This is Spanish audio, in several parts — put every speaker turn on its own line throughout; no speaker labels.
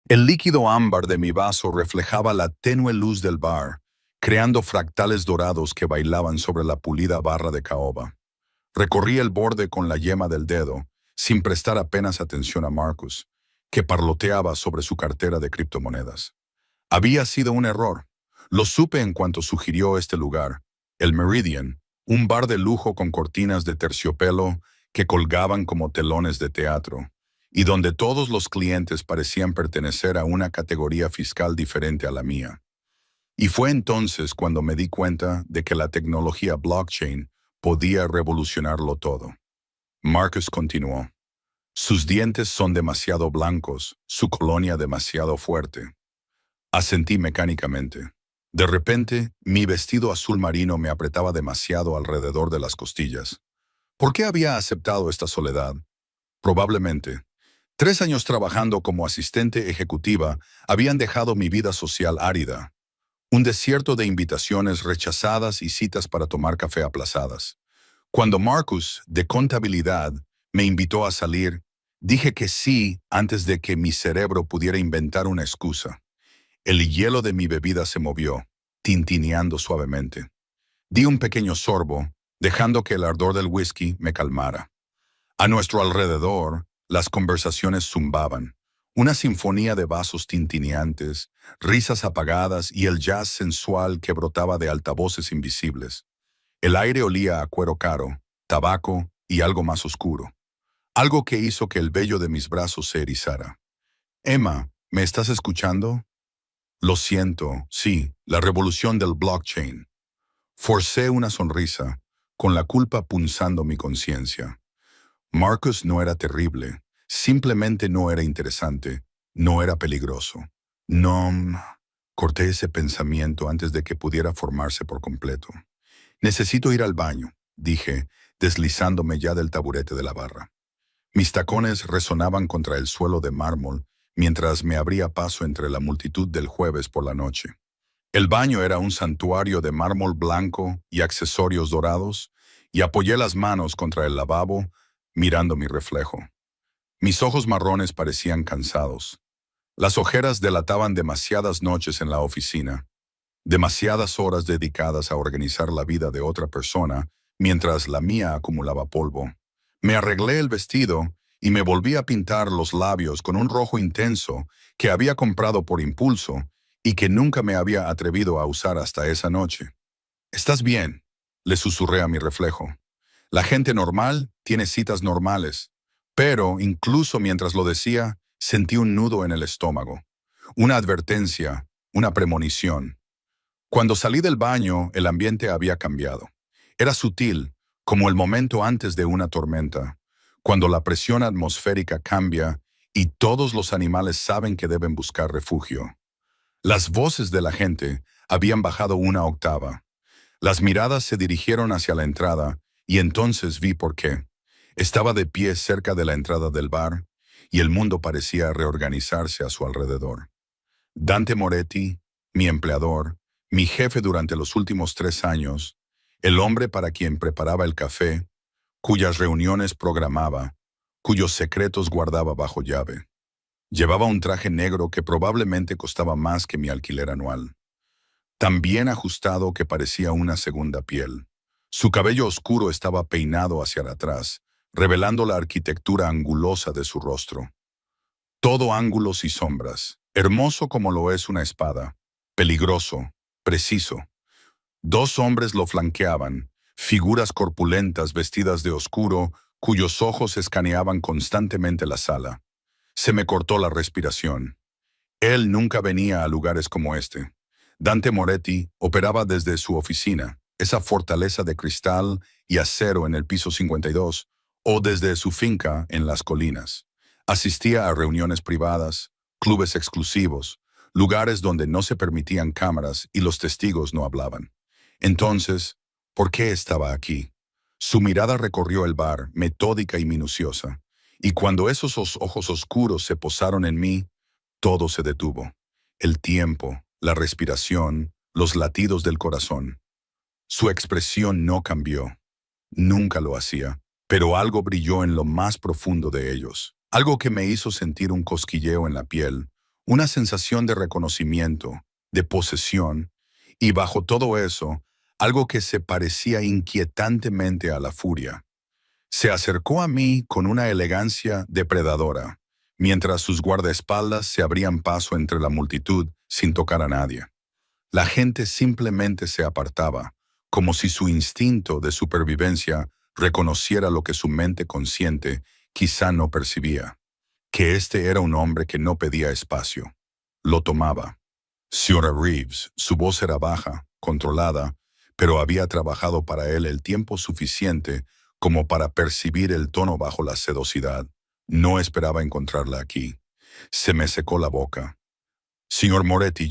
El líquido ámbar de mi vaso reflejaba la tenue luz del bar, creando fractales dorados que bailaban sobre la pulida barra de caoba. Recorrí el borde con la yema del dedo, sin prestar apenas atención a Marcus, que parloteaba sobre su cartera de criptomonedas. Había sido un error. Lo supe en cuanto sugirió este lugar, el Meridian, un bar de lujo con cortinas de terciopelo que colgaban como telones de teatro, y donde todos los clientes parecían pertenecer a una categoría fiscal diferente a la mía. Y fue entonces cuando me di cuenta de que la tecnología blockchain podía revolucionarlo todo. Marcus continuó. Sus dientes son demasiado blancos, su colonia demasiado fuerte. Asentí mecánicamente. De repente, mi vestido azul marino me apretaba demasiado alrededor de las costillas. ¿Por qué había aceptado esta soledad? Probablemente. 3 años trabajando como asistente ejecutiva habían dejado mi vida social árida. Un desierto de invitaciones rechazadas y citas para tomar café aplazadas. Cuando Marcus, de contabilidad, me invitó a salir, dije que sí antes de que mi cerebro pudiera inventar una excusa. El hielo de mi bebida se movió, tintineando suavemente. Di un pequeño sorbo, dejando que el ardor del whisky me calmara. A nuestro alrededor, las conversaciones zumbaban, una sinfonía de vasos tintineantes, risas apagadas y el jazz sensual que brotaba de altavoces invisibles. El aire olía a cuero caro, tabaco y algo más oscuro. Algo que hizo que el vello de mis brazos se erizara. Emma, ¿me estás escuchando? Lo siento, sí, la revolución del blockchain. Forcé una sonrisa, con la culpa punzando mi conciencia. Marcus no era terrible, simplemente no era interesante, no era peligroso. No, corté ese pensamiento antes de que pudiera formarse por completo. Necesito ir al baño, dije, deslizándome ya del taburete de la barra. Mis tacones resonaban contra el suelo de mármol mientras me abría paso entre la multitud del jueves por la noche. El baño era un santuario de mármol blanco y accesorios dorados, y apoyé las manos contra el lavabo, mirando mi reflejo. Mis ojos marrones parecían cansados. Las ojeras delataban demasiadas noches en la oficina, demasiadas horas dedicadas a organizar la vida de otra persona mientras la mía acumulaba polvo. Me arreglé el vestido y me volví a pintar los labios con un rojo intenso que había comprado por impulso y que nunca me había atrevido a usar hasta esa noche. «¿Estás bien?», le susurré a mi reflejo. La gente normal tiene citas normales, pero incluso mientras lo decía, sentí un nudo en el estómago, una advertencia, una premonición. Cuando salí del baño, el ambiente había cambiado. Era sutil, como el momento antes de una tormenta, cuando la presión atmosférica cambia y todos los animales saben que deben buscar refugio. Las voces de la gente habían bajado una octava. Las miradas se dirigieron hacia la entrada y entonces vi por qué. Estaba de pie cerca de la entrada del bar y el mundo parecía reorganizarse a su alrededor. Dante Moretti, mi empleador, mi jefe durante los últimos 3 años, el hombre para quien preparaba el café, cuyas reuniones programaba, cuyos secretos guardaba bajo llave. Llevaba un traje negro que probablemente costaba más que mi alquiler anual. Tan bien ajustado que parecía una segunda piel. Su cabello oscuro estaba peinado hacia atrás, revelando la arquitectura angulosa de su rostro. Todo ángulos y sombras, hermoso como lo es una espada, peligroso, preciso. 2 hombres lo flanqueaban, figuras corpulentas vestidas de oscuro, cuyos ojos escaneaban constantemente la sala. Se me cortó la respiración. Él nunca venía a lugares como este. Dante Moretti operaba desde su oficina, esa fortaleza de cristal y acero en el piso 52, o desde su finca en las colinas. Asistía a reuniones privadas, clubes exclusivos, lugares donde no se permitían cámaras y los testigos no hablaban. Entonces, ¿por qué estaba aquí? Su mirada recorrió el bar, metódica y minuciosa, y cuando esos ojos oscuros se posaron en mí, todo se detuvo. El tiempo, la respiración, los latidos del corazón. Su expresión no cambió. Nunca lo hacía, pero algo brilló en lo más profundo de ellos. Algo que me hizo sentir un cosquilleo en la piel, una sensación de reconocimiento, de posesión, y bajo todo eso, algo que se parecía inquietantemente a la furia. Se acercó a mí con una elegancia depredadora, mientras sus guardaespaldas se abrían paso entre la multitud sin tocar a nadie. La gente simplemente se apartaba, como si su instinto de supervivencia reconociera lo que su mente consciente quizá no percibía, que este era un hombre que no pedía espacio. Lo tomaba. Señora Reeves, su voz era baja, controlada, pero había trabajado para él el tiempo suficiente como para percibir el tono bajo la sedosidad. No esperaba encontrarla aquí. Se me secó la boca. Señor Moretti,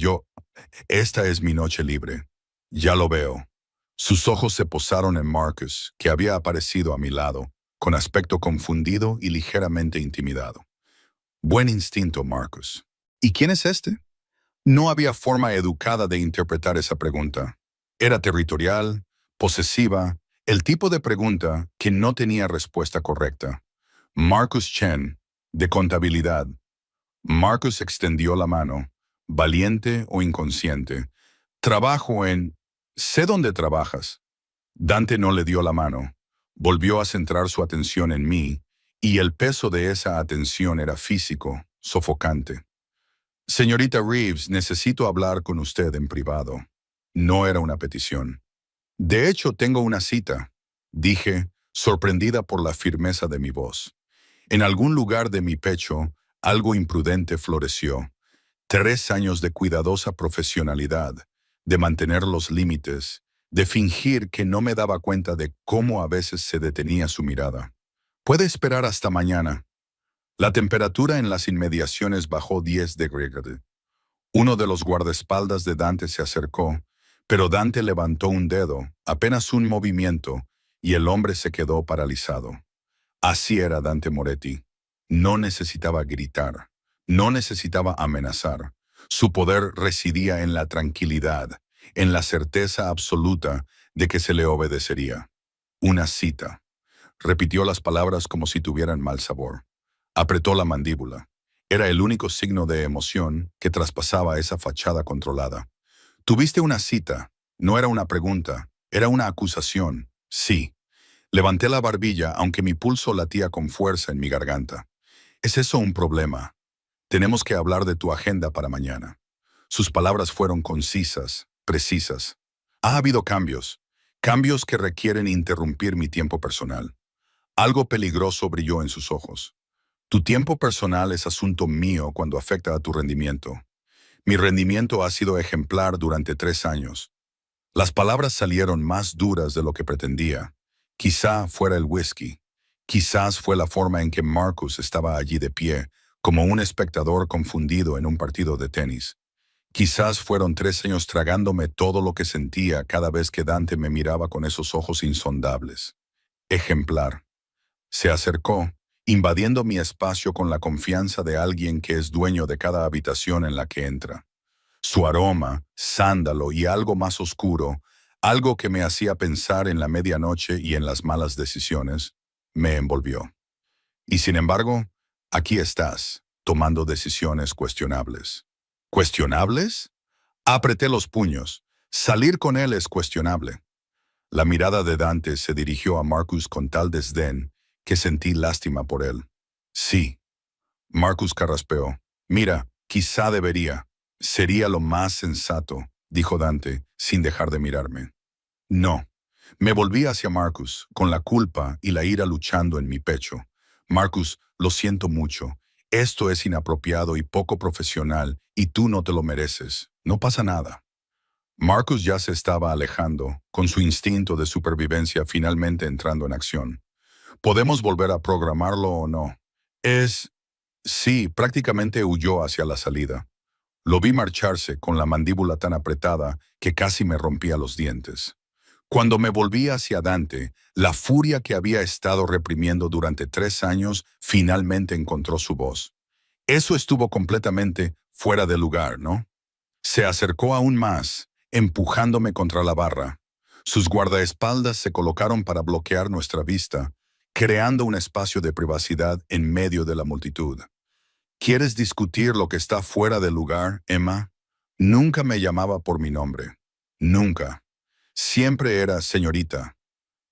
esta es mi noche libre. Ya lo veo. Sus ojos se posaron en Marcus, que había aparecido a mi lado, con aspecto confundido y ligeramente intimidado. Buen instinto, Marcus. ¿Y quién es este? No había forma educada de interpretar esa pregunta. Era territorial, posesiva, el tipo de pregunta que no tenía respuesta correcta. Marcus Chen, de contabilidad. Marcus extendió la mano, valiente o inconsciente. Trabajo en... Sé dónde trabajas. Dante no le dio la mano. Volvió a centrar su atención en mí, y el peso de esa atención era físico, sofocante. Señorita Reeves, necesito hablar con usted en privado. No era una petición. De hecho, tengo una cita, dije, sorprendida por la firmeza de mi voz. En algún lugar de mi pecho, algo imprudente floreció. 3 años de cuidadosa profesionalidad, de mantener los límites, de fingir que no me daba cuenta de cómo a veces se detenía su mirada. Puede esperar hasta mañana. La temperatura en las inmediaciones bajó 10 degrees. Uno de los guardaespaldas de Dante se acercó, pero Dante levantó un dedo, apenas un movimiento, y el hombre se quedó paralizado. Así era Dante Moretti. No necesitaba gritar, no necesitaba amenazar. Su poder residía en la tranquilidad, en la certeza absoluta de que se le obedecería. Una cita. Repitió las palabras como si tuvieran mal sabor. Apretó la mandíbula. Era el único signo de emoción que traspasaba esa fachada controlada. Tuviste una cita. No era una pregunta, era una acusación. Sí. Levanté la barbilla aunque mi pulso latía con fuerza en mi garganta. ¿Es eso un problema? Tenemos que hablar de tu agenda para mañana. Sus palabras fueron concisas, precisas. Ha habido cambios, cambios que requieren interrumpir mi tiempo personal. Algo peligroso brilló en sus ojos. Tu tiempo personal es asunto mío cuando afecta a tu rendimiento. Mi rendimiento ha sido ejemplar durante 3 años. Las palabras salieron más duras de lo que pretendía. Quizá fuera el whisky. Quizás fue la forma en que Marcus estaba allí de pie, como un espectador confundido en un partido de tenis. Quizás fueron 3 años tragándome todo lo que sentía cada vez que Dante me miraba con esos ojos insondables. Ejemplar. Se acercó, invadiendo mi espacio con la confianza de alguien que es dueño de cada habitación en la que entra. Su aroma, sándalo y algo más oscuro, algo que me hacía pensar en la medianoche y en las malas decisiones, me envolvió. Y sin embargo, aquí estás, tomando decisiones cuestionables. ¿Cuestionables? Apreté los puños. Salir con él es cuestionable. La mirada de Dante se dirigió a Marcus con tal desdén que sentí lástima por él. Sí. Marcus carraspeó. Mira, quizá debería. Sería lo más sensato, dijo Dante, sin dejar de mirarme. No. Me volví hacia Marcus, con la culpa y la ira luchando en mi pecho. Marcus, lo siento mucho. Esto es inapropiado y poco profesional, y tú no te lo mereces. No pasa nada. Marcus ya se estaba alejando, con su instinto de supervivencia finalmente entrando en acción. ¿Podemos volver a programarlo o no? Sí, prácticamente huyó hacia la salida. Lo vi marcharse con la mandíbula tan apretada que casi me rompía los dientes. Cuando me volví hacia Dante, la furia que había estado reprimiendo durante 3 años finalmente encontró su voz. Eso estuvo completamente fuera de lugar, ¿no? Se acercó aún más, empujándome contra la barra. Sus guardaespaldas se colocaron para bloquear nuestra vista, creando un espacio de privacidad en medio de la multitud. ¿Quieres discutir lo que está fuera de lugar, Emma? Nunca me llamaba por mi nombre. Nunca. Siempre era señorita.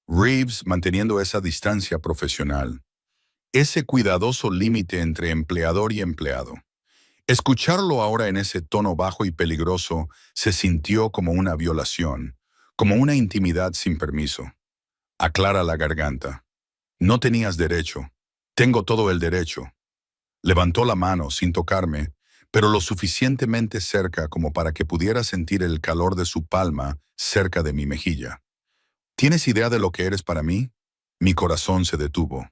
Reeves manteniendo esa distancia profesional. Ese cuidadoso límite entre empleador y empleado. Escucharlo ahora en ese tono bajo y peligroso se sintió como una violación, como una intimidad sin permiso. Aclara la garganta. No tenías derecho. Tengo todo el derecho. Levantó la mano sin tocarme, pero lo suficientemente cerca como para que pudiera sentir el calor de su palma cerca de mi mejilla. ¿Tienes idea de lo que eres para mí? Mi corazón se detuvo.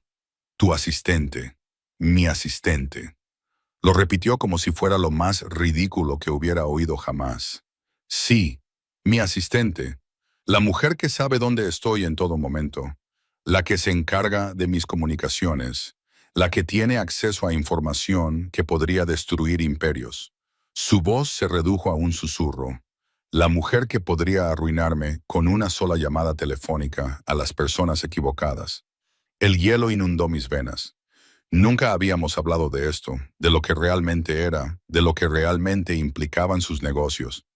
Tu asistente. Mi asistente. Lo repitió como si fuera lo más ridículo que hubiera oído jamás. Sí, mi asistente. La mujer que sabe dónde estoy en todo momento. La que se encarga de mis comunicaciones. La que tiene acceso a información que podría destruir imperios. Su voz se redujo a un susurro. La mujer que podría arruinarme con una sola llamada telefónica a las personas equivocadas. El hielo inundó mis venas. Nunca habíamos hablado de esto, de lo que realmente era, de lo que realmente implicaban sus negocios.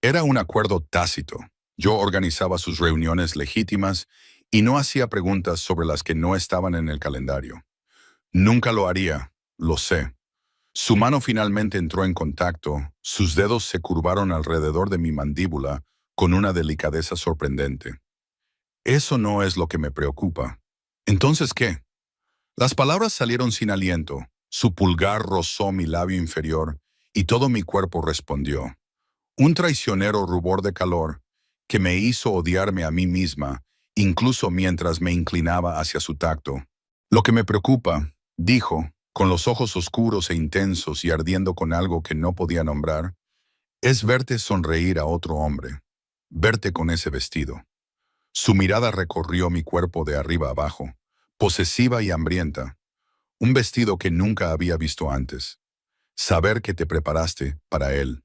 Era un acuerdo tácito. Yo organizaba sus reuniones legítimas y no hacía preguntas sobre las que no estaban en el calendario. Nunca lo haría, lo sé. Su mano finalmente entró en contacto, sus dedos se curvaron alrededor de mi mandíbula con una delicadeza sorprendente. Eso no es lo que me preocupa. ¿Entonces qué? Las palabras salieron sin aliento, su pulgar rozó mi labio inferior y todo mi cuerpo respondió. Un traicionero rubor de calor que me hizo odiarme a mí misma, incluso mientras me inclinaba hacia su tacto. Lo que me preocupa, dijo, con los ojos oscuros e intensos y ardiendo con algo que no podía nombrar, es verte sonreír a otro hombre, verte con ese vestido. Su mirada recorrió mi cuerpo de arriba abajo, posesiva y hambrienta, un vestido que nunca había visto antes. Saber que te preparaste para él,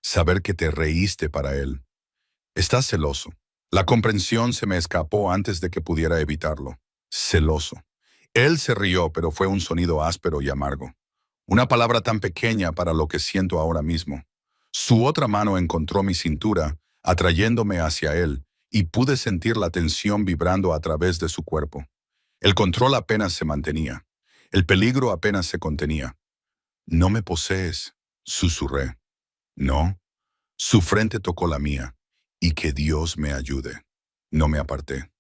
saber que te reíste para él. Estás celoso. La comprensión se me escapó antes de que pudiera evitarlo. Celoso. Él se rió, pero fue un sonido áspero y amargo. Una palabra tan pequeña para lo que siento ahora mismo. Su otra mano encontró mi cintura, atrayéndome hacia él, y pude sentir la tensión vibrando a través de su cuerpo. El control apenas se mantenía. El peligro apenas se contenía. No me posees, susurré. No. Su frente tocó la mía. Y que Dios me ayude. No me aparté.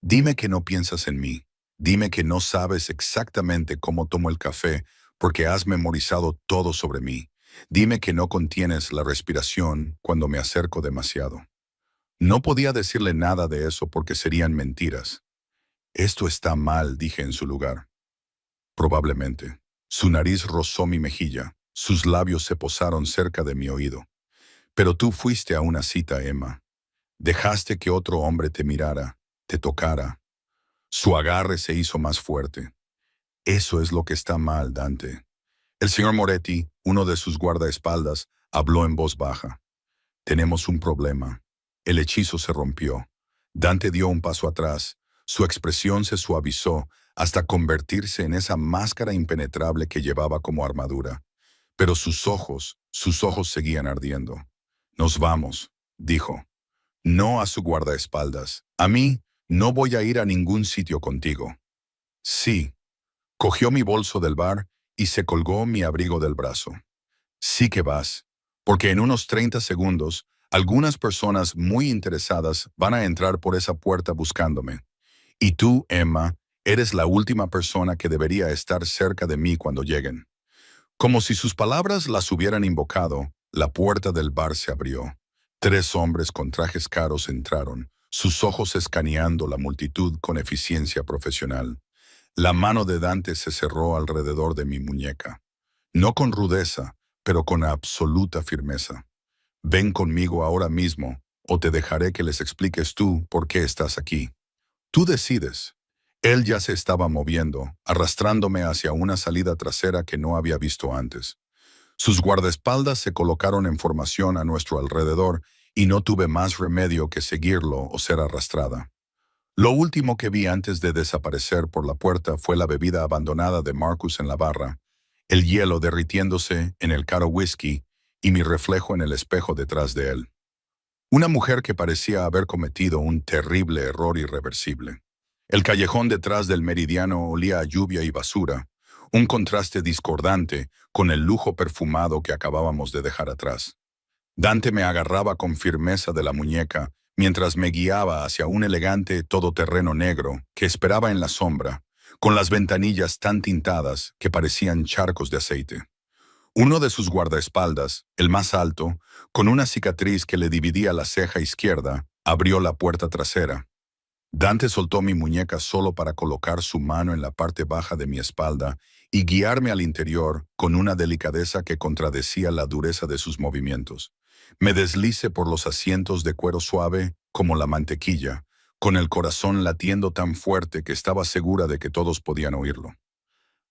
Dime que no piensas en mí. Dime que no sabes exactamente cómo tomo el café porque has memorizado todo sobre mí. Dime que no contienes la respiración cuando me acerco demasiado. No podía decirle nada de eso porque serían mentiras. Esto está mal, dije en su lugar. Probablemente. Su nariz rozó mi mejilla. Sus labios se posaron cerca de mi oído. Pero tú fuiste a una cita, Emma. Dejaste que otro hombre te mirara, te tocara. Su agarre se hizo más fuerte. Eso es lo que está mal, Dante. El señor Moretti, uno de sus guardaespaldas, habló en voz baja. Tenemos un problema. El hechizo se rompió. Dante dio un paso atrás. Su expresión se suavizó hasta convertirse en esa máscara impenetrable que llevaba como armadura. Pero sus ojos seguían ardiendo. Nos vamos, dijo. No a su guardaespaldas. A mí, no voy a ir a ningún sitio contigo. Sí. Cogió mi bolso del bar y se colgó mi abrigo del brazo. Sí que vas, porque en unos 30 segundos, algunas personas muy interesadas van a entrar por esa puerta buscándome. Y tú, Emma, eres la última persona que debería estar cerca de mí cuando lleguen. Como si sus palabras las hubieran invocado, la puerta del bar se abrió. 3 hombres con trajes caros entraron, sus ojos escaneando la multitud con eficiencia profesional. La mano de Dante se cerró alrededor de mi muñeca. No con rudeza, pero con absoluta firmeza. Ven conmigo ahora mismo, o te dejaré que les expliques tú por qué estás aquí. Tú decides. Él ya se estaba moviendo, arrastrándome hacia una salida trasera que no había visto antes. Sus guardaespaldas se colocaron en formación a nuestro alrededor y no tuve más remedio que seguirlo o ser arrastrada. Lo último que vi antes de desaparecer por la puerta fue la bebida abandonada de Marcus en la barra el hielo derritiéndose en el caro whisky y mi reflejo en el espejo detrás de él. Una mujer que parecía haber cometido un terrible error irreversible. El callejón detrás del meridiano olía a lluvia y basura, un contraste discordante con el lujo perfumado que acabábamos de dejar atrás. Dante me agarraba con firmeza de la muñeca mientras me guiaba hacia un elegante todoterreno negro que esperaba en la sombra, con las ventanillas tan tintadas que parecían charcos de aceite. Uno de sus guardaespaldas, el más alto, con una cicatriz que le dividía la ceja izquierda, abrió la puerta trasera. Dante soltó mi muñeca solo para colocar su mano en la parte baja de mi espalda y guiarme al interior con una delicadeza que contradecía la dureza de sus movimientos. Me deslice por los asientos de cuero suave como la mantequilla, con el corazón latiendo tan fuerte que estaba segura de que todos podían oírlo.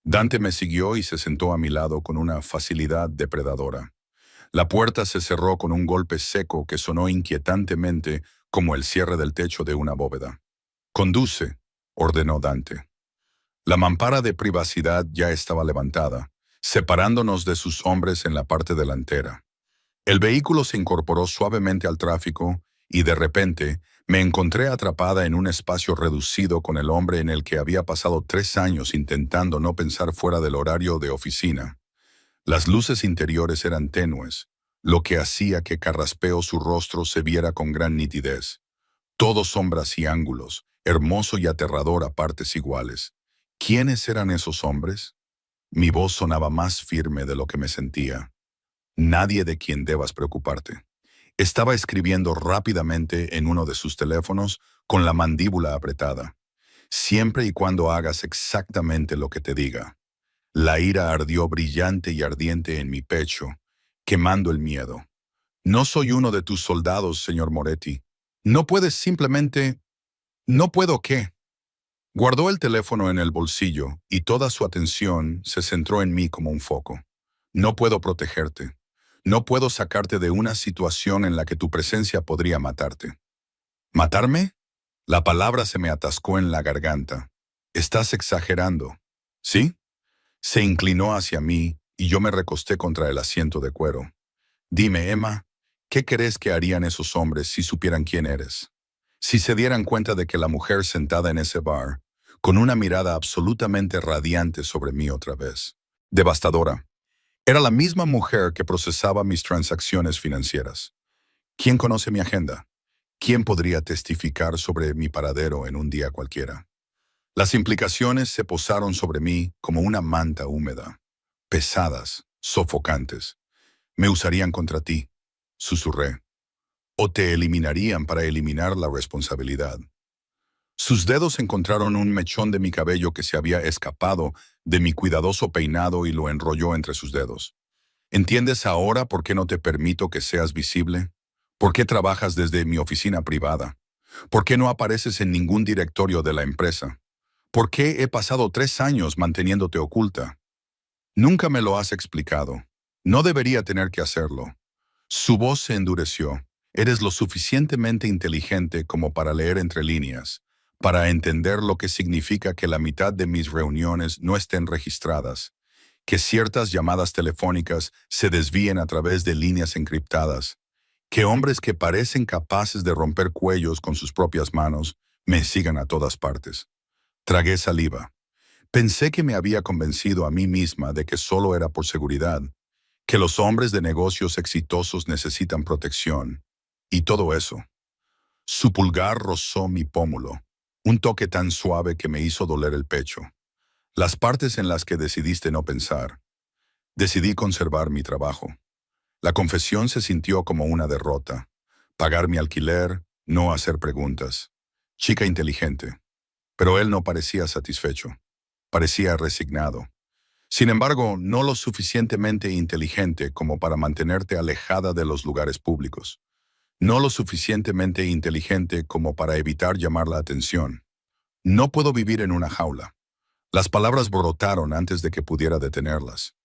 Dante me siguió y se sentó a mi lado con una facilidad depredadora. La puerta se cerró con un golpe seco que sonó inquietantemente como el cierre del techo de una bóveda. «Conduce», ordenó Dante. La mampara de privacidad ya estaba levantada, separándonos de sus hombres en la parte delantera. El vehículo se incorporó suavemente al tráfico y de repente me encontré atrapada en un espacio reducido con el hombre en el que había pasado 3 años intentando no pensar fuera del horario de oficina. Las luces interiores eran tenues, lo que hacía que carraspeo su rostro se viera con gran nitidez. Todo sombras y ángulos, hermoso y aterrador a partes iguales. ¿Quiénes eran esos hombres? Mi voz sonaba más firme de lo que me sentía. Nadie de quien debas preocuparte. Estaba escribiendo rápidamente en uno de sus teléfonos con la mandíbula apretada. Siempre y cuando hagas exactamente lo que te diga. La ira ardió brillante y ardiente en mi pecho, quemando el miedo. No soy uno de tus soldados, señor Moretti. No puedes simplemente... ¿No puedo qué? Guardó el teléfono en el bolsillo y toda su atención se centró en mí como un foco. No puedo protegerte. No puedo sacarte de una situación en la que tu presencia podría matarte. ¿Matarme? La palabra se me atascó en la garganta. Estás exagerando. ¿Sí? Se inclinó hacia mí y yo me recosté contra el asiento de cuero. Dime, Emma, ¿qué crees que harían esos hombres si supieran quién eres? Si se dieran cuenta de que la mujer sentada en ese bar, con una mirada absolutamente radiante sobre mí otra vez, devastadora, era la misma mujer que procesaba mis transacciones financieras. ¿Quién conoce mi agenda? ¿Quién podría testificar sobre mi paradero en un día cualquiera? Las implicaciones se posaron sobre mí como una manta húmeda, pesadas, sofocantes. Me usarían contra ti, susurré, o te eliminarían para eliminar la responsabilidad. Sus dedos encontraron un mechón de mi cabello que se había escapado de mi cuidadoso peinado y lo enrolló entre sus dedos. ¿Entiendes ahora por qué no te permito que seas visible? ¿Por qué trabajas desde mi oficina privada? ¿Por qué no apareces en ningún directorio de la empresa? ¿Por qué he pasado 3 años manteniéndote oculta? Nunca me lo has explicado. No debería tener que hacerlo. Su voz se endureció. Eres lo suficientemente inteligente como para leer entre líneas, para entender lo que significa que la mitad de mis reuniones no estén registradas, que ciertas llamadas telefónicas se desvíen a través de líneas encriptadas, que hombres que parecen capaces de romper cuellos con sus propias manos me sigan a todas partes. Tragué saliva. Pensé que me había convencido a mí misma de que solo era por seguridad, que los hombres de negocios exitosos necesitan protección, y todo eso. Su pulgar rozó mi pómulo, un toque tan suave que me hizo doler el pecho. Las partes en las que decidiste no pensar. Decidí conservar mi trabajo. La confesión se sintió como una derrota. Pagar mi alquiler, no hacer preguntas. Chica inteligente. Pero él no parecía satisfecho. Parecía resignado. Sin embargo, no lo suficientemente inteligente como para mantenerte alejada de los lugares públicos. No lo suficientemente inteligente como para evitar llamar la atención. No puedo vivir en una jaula. Las palabras brotaron antes de que pudiera detenerlas.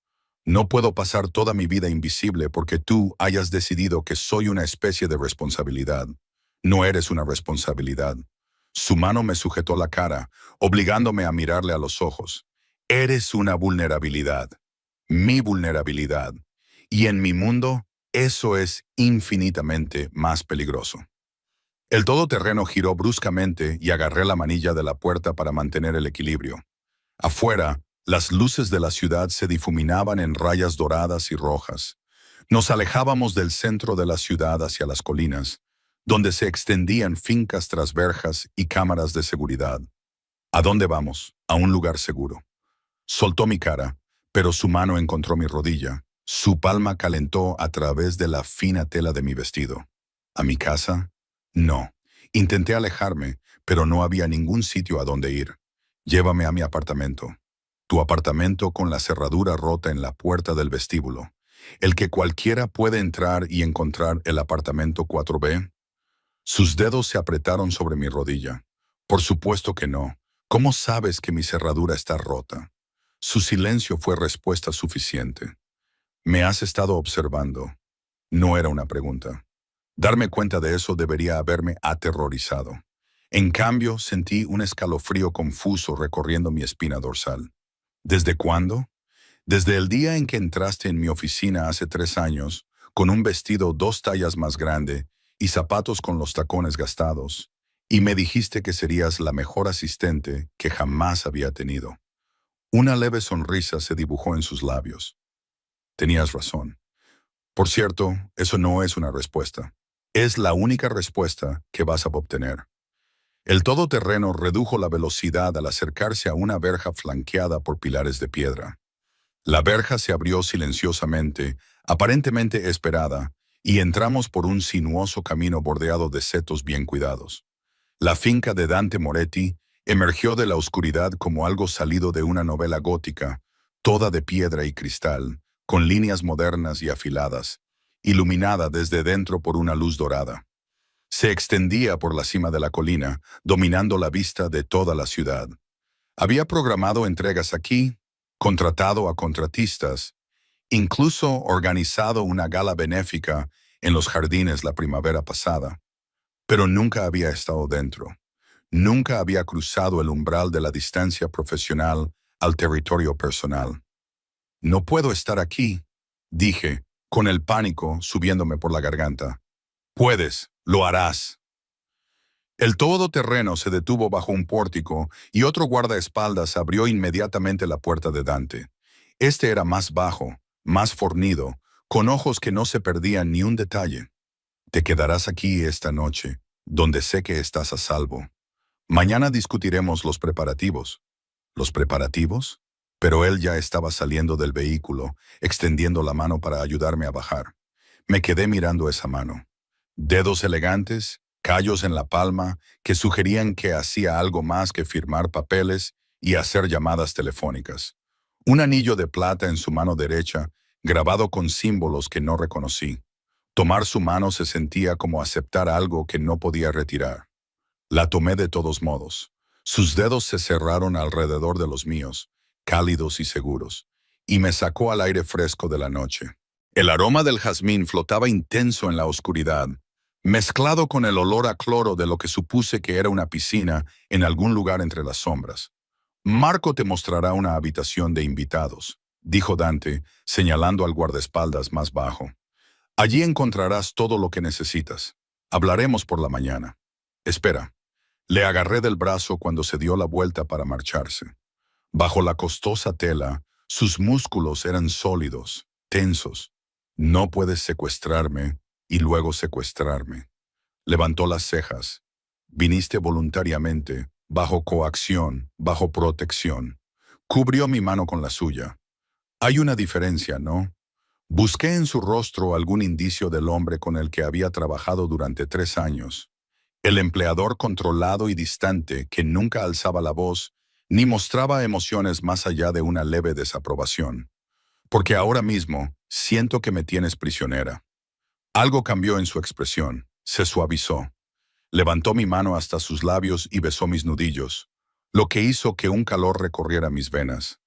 No puedo pasar toda mi vida invisible porque tú hayas decidido que soy una especie de responsabilidad. No eres una responsabilidad. Su mano me sujetó la cara, obligándome a mirarle a los ojos. Eres una vulnerabilidad. mi vulnerabilidad. Y en mi mundo, eso es infinitamente más peligroso. El todoterreno giró bruscamente y agarré la manilla de la puerta para mantener el equilibrio. Afuera, las luces de la ciudad se difuminaban en rayas doradas y rojas. Nos alejábamos del centro de la ciudad hacia las colinas, donde se extendían fincas tras verjas y cámaras de seguridad. ¿A dónde vamos? A un lugar seguro. Soltó mi cara, pero su mano encontró mi rodilla. Su palma calentó a través de la fina tela de mi vestido. ¿A mi casa? No. Intenté alejarme, pero no había ningún sitio a donde ir. Llévame a mi apartamento. Tu apartamento con la cerradura rota en la puerta del vestíbulo. El que cualquiera puede entrar y encontrar el apartamento 4B. Sus dedos se apretaron sobre mi rodilla. Por supuesto que no. ¿Cómo sabes que mi cerradura está rota? Su silencio fue respuesta suficiente. Me has estado observando. No era una pregunta. Darme cuenta de eso debería haberme aterrorizado. En cambio, sentí un escalofrío confuso recorriendo mi espina dorsal. ¿Desde cuándo? Desde el día en que entraste en mi oficina hace 3 años, con un vestido 2 tallas más grande y zapatos con los tacones gastados, y me dijiste que serías la mejor asistente que jamás había tenido. Una leve sonrisa se dibujó en sus labios. Tenías razón. Por cierto, eso no es una respuesta. Es la única respuesta que vas a obtener. El todoterreno redujo la velocidad al acercarse a una verja flanqueada por pilares de piedra. La verja se abrió silenciosamente, aparentemente esperada, y entramos por un sinuoso camino bordeado de setos bien cuidados. La finca de Dante Moretti emergió de la oscuridad como algo salido de una novela gótica, toda de piedra y cristal, con líneas modernas y afiladas, iluminada desde dentro por una luz dorada. Se extendía por la cima de la colina, dominando la vista de toda la ciudad. Había programado entregas aquí, contratado a contratistas, incluso organizado una gala benéfica en los jardines la primavera pasada. Pero nunca había estado dentro. Nunca había cruzado el umbral de la distancia profesional al territorio personal. No puedo estar aquí, dije, con el pánico subiéndome por la garganta. Puedes, lo harás. El todoterreno se detuvo bajo un pórtico y otro guardaespaldas abrió inmediatamente la puerta de Dante. Este era más bajo, más fornido, con ojos que no se perdían ni un detalle. Te quedarás aquí esta noche, donde sé que estás a salvo. Mañana discutiremos los preparativos. ¿Los preparativos? Pero él ya estaba saliendo del vehículo, extendiendo la mano para ayudarme a bajar. Me quedé mirando esa mano. Dedos elegantes, callos en la palma, que sugerían que hacía algo más que firmar papeles y hacer llamadas telefónicas. Un anillo de plata en su mano derecha, grabado con símbolos que no reconocí. Tomar su mano se sentía como aceptar algo que no podía retirar. La tomé de todos modos. Sus dedos se cerraron alrededor de los míos, cálidos y seguros, y me sacó al aire fresco de la noche. El aroma del jazmín flotaba intenso en la oscuridad, mezclado con el olor a cloro de lo que supuse que era una piscina en algún lugar entre las sombras. Marco te mostrará una habitación de invitados, dijo Dante, señalando al guardaespaldas más bajo. Allí encontrarás todo lo que necesitas. Hablaremos por la mañana. Espera. Le agarré del brazo cuando se dio la vuelta para marcharse. Bajo la costosa tela, sus músculos eran sólidos, tensos. No puedes secuestrarme y luego secuestrarme. Levantó las cejas. Viniste voluntariamente, bajo coacción, bajo protección. Cubrió mi mano con la suya. Hay una diferencia, ¿no? Busqué en su rostro algún indicio del hombre con el que había trabajado durante 3 años. El empleador controlado y distante que nunca alzaba la voz ni mostraba emociones más allá de una leve desaprobación. Porque ahora mismo siento que me tienes prisionera. Algo cambió en su expresión, se suavizó. Levantó mi mano hasta sus labios y besó mis nudillos, lo que hizo que un calor recorriera mis venas.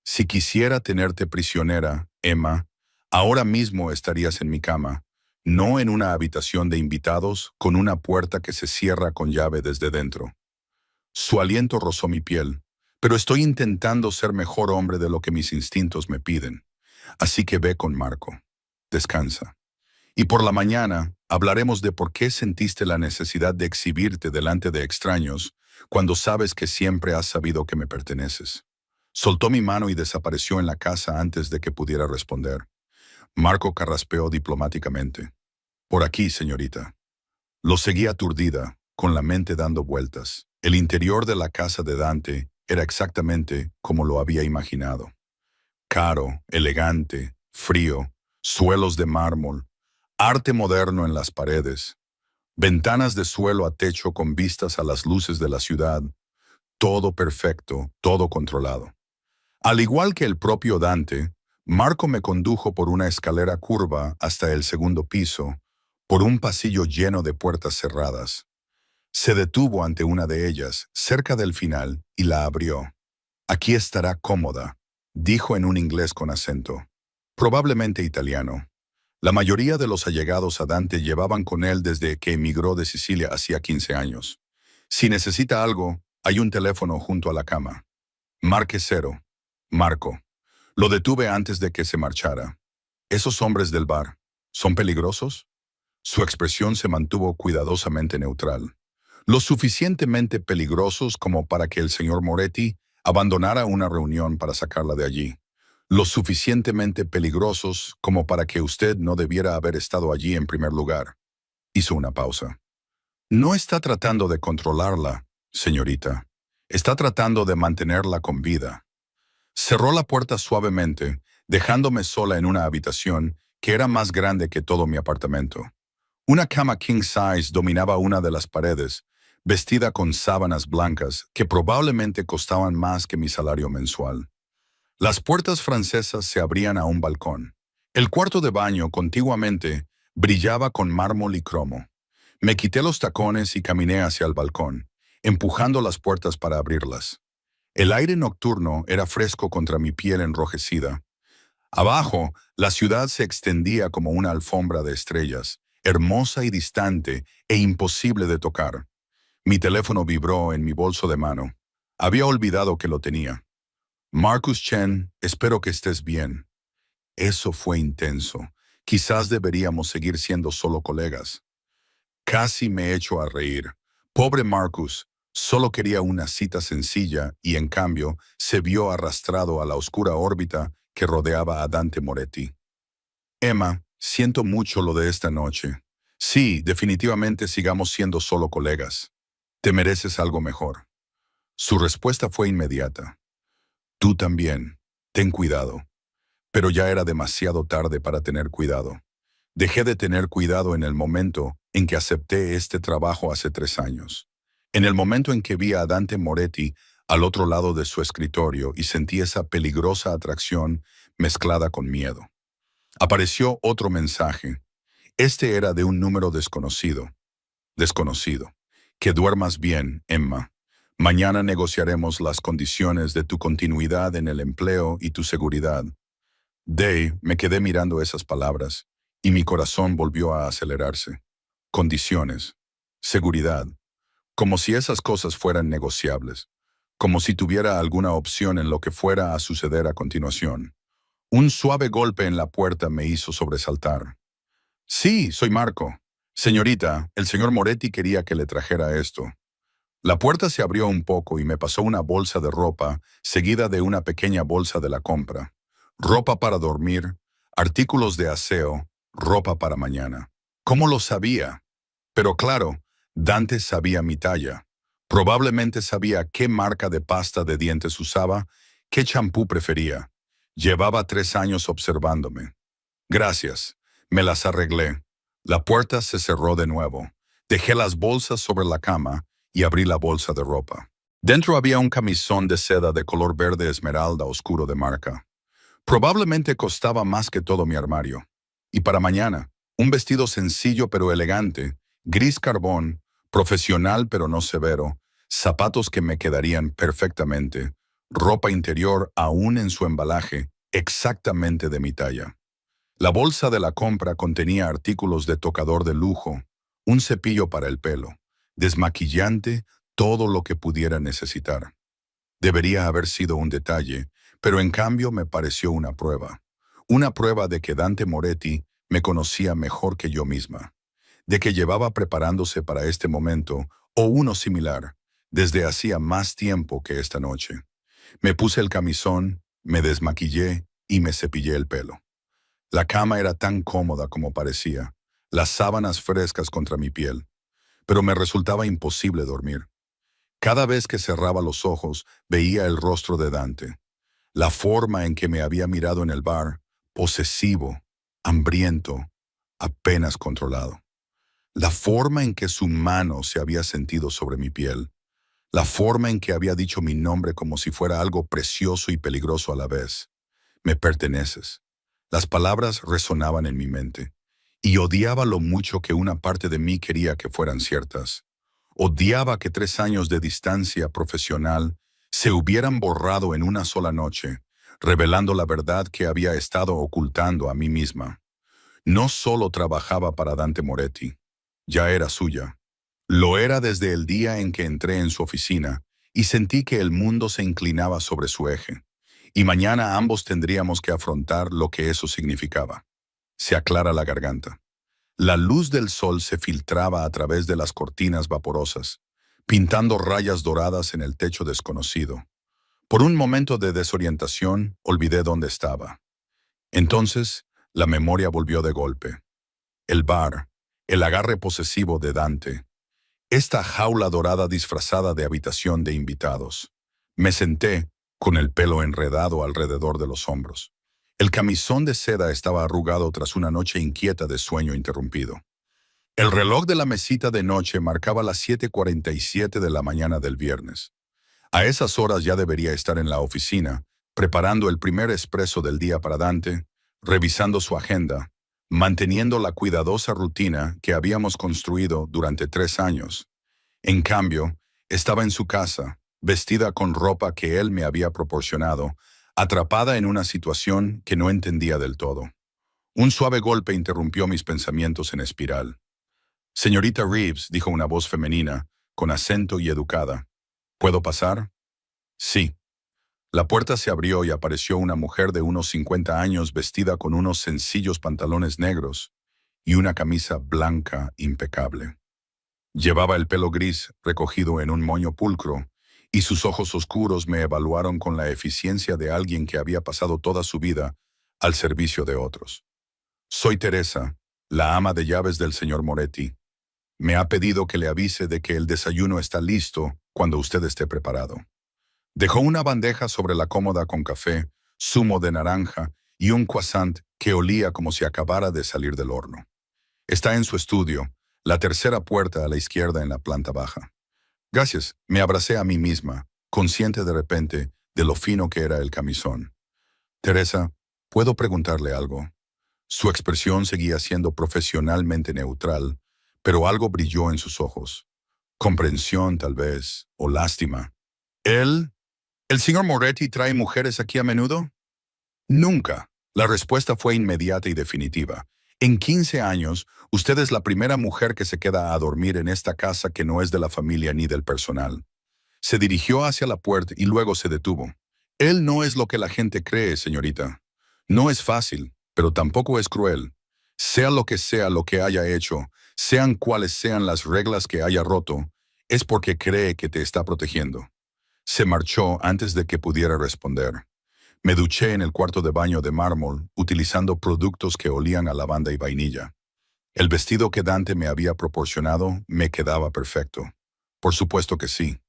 Si quisiera tenerte prisionera, Emma, ahora mismo estarías en mi cama, no en una habitación de invitados con una puerta que se cierra con llave desde dentro. Su aliento rozó mi piel, pero estoy intentando ser mejor hombre de lo que mis instintos me piden. Así que ve con Marco. Descansa. Y por la mañana hablaremos de por qué sentiste la necesidad de exhibirte delante de extraños cuando sabes que siempre has sabido que me perteneces. Soltó mi mano y desapareció en la casa antes de que pudiera responder. Marco carraspeó diplomáticamente. Por aquí, señorita. Lo seguí aturdida, con la mente dando vueltas. El interior de la casa de Dante era exactamente como lo había imaginado. Caro, elegante, frío, suelos de mármol, arte moderno en las paredes, ventanas de suelo a techo con vistas a las luces de la ciudad, todo perfecto, todo controlado. Al igual que el propio Dante, Marco me condujo por una escalera curva hasta el segundo piso, por un pasillo lleno de puertas cerradas. Se detuvo ante una de ellas, cerca del final, y la abrió. Aquí estará cómoda, dijo en un inglés con acento. Probablemente italiano. La mayoría de los allegados a Dante llevaban con él desde que emigró de Sicilia hacía 15 años. Si necesita algo, hay un teléfono junto a la cama. Marque 0. Marco. Lo detuve antes de que se marchara. ¿Esos hombres del bar son peligrosos? Su expresión se mantuvo cuidadosamente neutral. Lo suficientemente peligrosos como para que el señor Moretti abandonara una reunión para sacarla de allí. Lo suficientemente peligrosos como para que usted no debiera haber estado allí en primer lugar. Hizo una pausa. No está tratando de controlarla, señorita. Está tratando de mantenerla con vida. Cerró la puerta suavemente, dejándome sola en una habitación que era más grande que todo mi apartamento. Una cama king size dominaba una de las paredes, vestida con sábanas blancas que probablemente costaban más que mi salario mensual. Las puertas francesas se abrían a un balcón. El cuarto de baño, contiguamente, brillaba con mármol y cromo. Me quité los tacones y caminé hacia el balcón, empujando las puertas para abrirlas. El aire nocturno era fresco contra mi piel enrojecida. Abajo, la ciudad se extendía como una alfombra de estrellas, hermosa y distante e imposible de tocar. Mi teléfono vibró en mi bolso de mano. Había olvidado que lo tenía. Marcus Chen, espero que estés bien. Eso fue intenso. Quizás deberíamos seguir siendo solo colegas. Casi me echo a reír. Pobre Marcus, solo quería una cita sencilla y en cambio se vio arrastrado a la oscura órbita que rodeaba a Dante Moretti. Emma, siento mucho lo de esta noche. Sí, definitivamente sigamos siendo solo colegas. Te mereces algo mejor. Su respuesta fue inmediata. Tú también. Ten cuidado. Pero ya era demasiado tarde para tener cuidado. Dejé de tener cuidado en el momento en que acepté este trabajo hace 3 años. En el momento en que vi a Dante Moretti al otro lado de su escritorio y sentí esa peligrosa atracción mezclada con miedo. Apareció otro mensaje. Este era de un número desconocido. Desconocido. Que duermas bien, Emma. Mañana negociaremos las condiciones de tu continuidad en el empleo y tu seguridad. Me quedé mirando esas palabras, y mi corazón volvió a acelerarse. Condiciones. Seguridad. Como si esas cosas fueran negociables. Como si tuviera alguna opción en lo que fuera a suceder a continuación. Un suave golpe en la puerta me hizo sobresaltar. Sí, soy Marco. Señorita, el señor Moretti quería que le trajera esto. La puerta se abrió un poco y me pasó una bolsa de ropa, seguida de una pequeña bolsa de la compra. Ropa para dormir, artículos de aseo, ropa para mañana. ¿Cómo lo sabía? Pero claro, Dante sabía mi talla. Probablemente sabía qué marca de pasta de dientes usaba, qué champú prefería. Llevaba 3 años observándome. Gracias. Me las arreglé. La puerta se cerró de nuevo. Dejé las bolsas sobre la cama y abrí la bolsa de ropa. Dentro había un camisón de seda de color verde esmeralda oscuro de marca. Probablemente costaba más que todo mi armario. Y para mañana, un vestido sencillo pero elegante, gris carbón, profesional pero no severo, zapatos que me quedarían perfectamente, ropa interior aún en su embalaje, exactamente de mi talla. La bolsa de la compra contenía artículos de tocador de lujo, un cepillo para el pelo, desmaquillante, todo lo que pudiera necesitar. Debería haber sido un detalle, pero en cambio me pareció una prueba. Una prueba de que Dante Moretti me conocía mejor que yo misma, de que llevaba preparándose para este momento, o uno similar, desde hacía más tiempo que esta noche. Me puse el camisón, me desmaquillé y me cepillé el pelo. La cama era tan cómoda como parecía, las sábanas frescas contra mi piel, pero me resultaba imposible dormir. Cada vez que cerraba los ojos, veía el rostro de Dante, la forma en que me había mirado en el bar, posesivo, hambriento, apenas controlado. La forma en que su mano se había sentido sobre mi piel, la forma en que había dicho mi nombre como si fuera algo precioso y peligroso a la vez. Me perteneces. Las palabras resonaban en mi mente, y odiaba lo mucho que una parte de mí quería que fueran ciertas. Odiaba que 3 años de distancia profesional se hubieran borrado en una sola noche, revelando la verdad que había estado ocultando a mí misma. No solo trabajaba para Dante Moretti, ya era suya. Lo era desde el día en que entré en su oficina y sentí que el mundo se inclinaba sobre su eje. Y mañana ambos tendríamos que afrontar lo que eso significaba. Se aclara la garganta. La luz del sol se filtraba a través de las cortinas vaporosas, pintando rayas doradas en el techo desconocido. Por un momento de desorientación, olvidé dónde estaba. Entonces, la memoria volvió de golpe. El bar, el agarre posesivo de Dante, esta jaula dorada disfrazada de habitación de invitados. Me senté, con el pelo enredado alrededor de los hombros. El camisón de seda estaba arrugado tras una noche inquieta de sueño interrumpido. El reloj de la mesita de noche marcaba las 7:47 de la mañana del viernes. A esas horas ya debería estar en la oficina, preparando el primer expreso del día para Dante, revisando su agenda, manteniendo la cuidadosa rutina que habíamos construido durante 3 años. En cambio, estaba en su casa, vestida con ropa que él me había proporcionado, atrapada en una situación que no entendía del todo. Un suave golpe interrumpió mis pensamientos en espiral. «Señorita Reeves», dijo una voz femenina, con acento y educada. «¿Puedo pasar?» «Sí». La puerta se abrió y apareció una mujer de unos 50 años vestida con unos sencillos pantalones negros y una camisa blanca impecable. Llevaba el pelo gris recogido en un moño pulcro, y sus ojos oscuros me evaluaron con la eficiencia de alguien que había pasado toda su vida al servicio de otros. «Soy Teresa, la ama de llaves del señor Moretti. Me ha pedido que le avise de que el desayuno está listo cuando usted esté preparado». Dejó una bandeja sobre la cómoda con café, zumo de naranja y un croissant que olía como si acabara de salir del horno. «Está en su estudio, la tercera puerta a la izquierda en la planta baja». «Gracias», me abracé a mí misma, consciente de repente de lo fino que era el camisón. «Teresa, ¿puedo preguntarle algo?» Su expresión seguía siendo profesionalmente neutral, pero algo brilló en sus ojos. Comprensión, tal vez, o lástima. ¿El señor Moretti trae mujeres aquí a menudo?» «Nunca». La respuesta fue inmediata y definitiva. «En 15 años, usted es la primera mujer que se queda a dormir en esta casa que no es de la familia ni del personal». Se dirigió hacia la puerta y luego se detuvo. «Él no es lo que la gente cree, señorita. No es fácil, pero tampoco es cruel. Sea lo que haya hecho, sean cuales sean las reglas que haya roto, es porque cree que te está protegiendo». Se marchó antes de que pudiera responder. Me duché en el cuarto de baño de mármol, utilizando productos que olían a lavanda y vainilla. El vestido que Dante me había proporcionado me quedaba perfecto. Por supuesto que sí.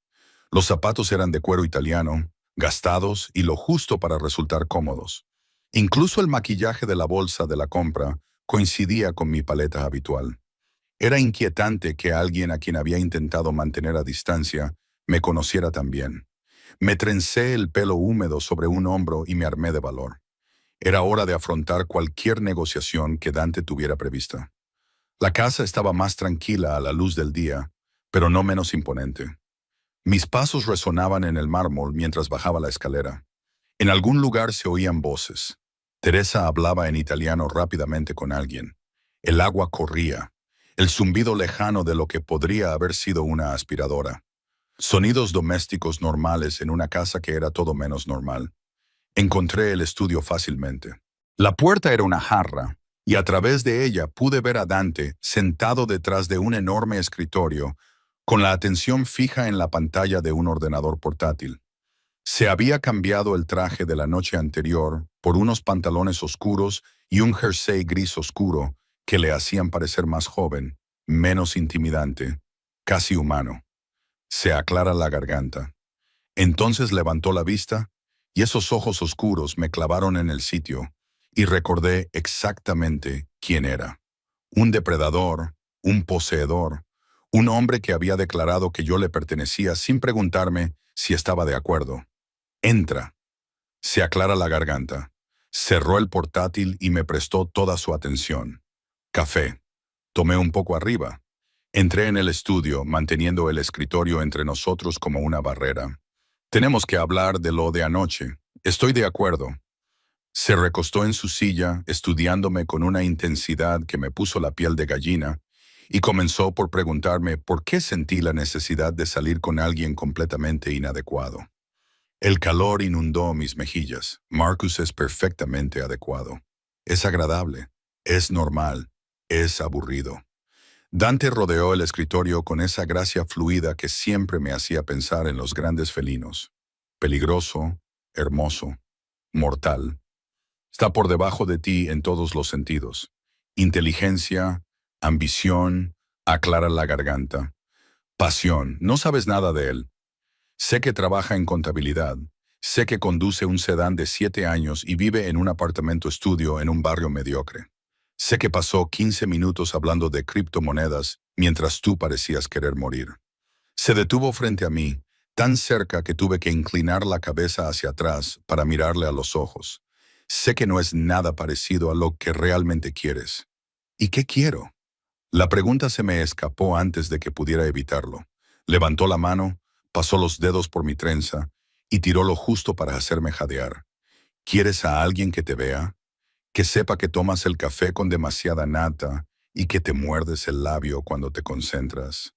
Los zapatos eran de cuero italiano, gastados y lo justo para resultar cómodos. Incluso el maquillaje de la bolsa de la compra coincidía con mi paleta habitual. Era inquietante que alguien a quien había intentado mantener a distancia me conociera tan bien. Me trencé el pelo húmedo sobre un hombro y me armé de valor. Era hora de afrontar cualquier negociación que Dante tuviera prevista. La casa estaba más tranquila a la luz del día, pero no menos imponente. Mis pasos resonaban en el mármol mientras bajaba la escalera. En algún lugar se oían voces. Teresa hablaba en italiano rápidamente con alguien. El agua corría, el zumbido lejano de lo que podría haber sido una aspiradora. Sonidos domésticos normales en una casa que era todo menos normal. Encontré el estudio fácilmente. La puerta era una jarra, y a través de ella pude ver a Dante sentado detrás de un enorme escritorio, con la atención fija en la pantalla de un ordenador portátil. Se había cambiado el traje de la noche anterior por unos pantalones oscuros y un jersey gris oscuro que le hacían parecer más joven, menos intimidante, casi humano. Se aclara la garganta. Entonces levantó la vista y esos ojos oscuros me clavaron en el sitio y recordé exactamente quién era. Un depredador, un poseedor, un hombre que había declarado que yo le pertenecía sin preguntarme si estaba de acuerdo. Entra. Se aclara la garganta. Cerró el portátil y me prestó toda su atención. Café. Tomé un poco arriba. Entré en el estudio, manteniendo el escritorio entre nosotros como una barrera. Tenemos que hablar de lo de anoche. Estoy de acuerdo. Se recostó en su silla, estudiándome con una intensidad que me puso la piel de gallina, y comenzó por preguntarme por qué sentí la necesidad de salir con alguien completamente inadecuado. El calor inundó mis mejillas. Marcus es perfectamente adecuado. Es agradable. Es normal. Es aburrido. Dante rodeó el escritorio con esa gracia fluida que siempre me hacía pensar en los grandes felinos. Peligroso, hermoso, mortal. Está por debajo de ti en todos los sentidos. Inteligencia, ambición, aclara la garganta. Pasión, no sabes nada de él. Sé que trabaja en contabilidad. Sé que conduce un sedán de 7 años y vive en un apartamento estudio en un barrio mediocre. Sé que pasó 15 minutos hablando de criptomonedas mientras tú parecías querer morir. Se detuvo frente a mí, tan cerca que tuve que inclinar la cabeza hacia atrás para mirarle a los ojos. Sé que no es nada parecido a lo que realmente quieres. ¿Y qué quiero? La pregunta se me escapó antes de que pudiera evitarlo. Levantó la mano, pasó los dedos por mi trenza y tiró lo justo para hacerme jadear. ¿Quieres a alguien que te vea? Que sepa que tomas el café con demasiada nata y que te muerdes el labio cuando te concentras.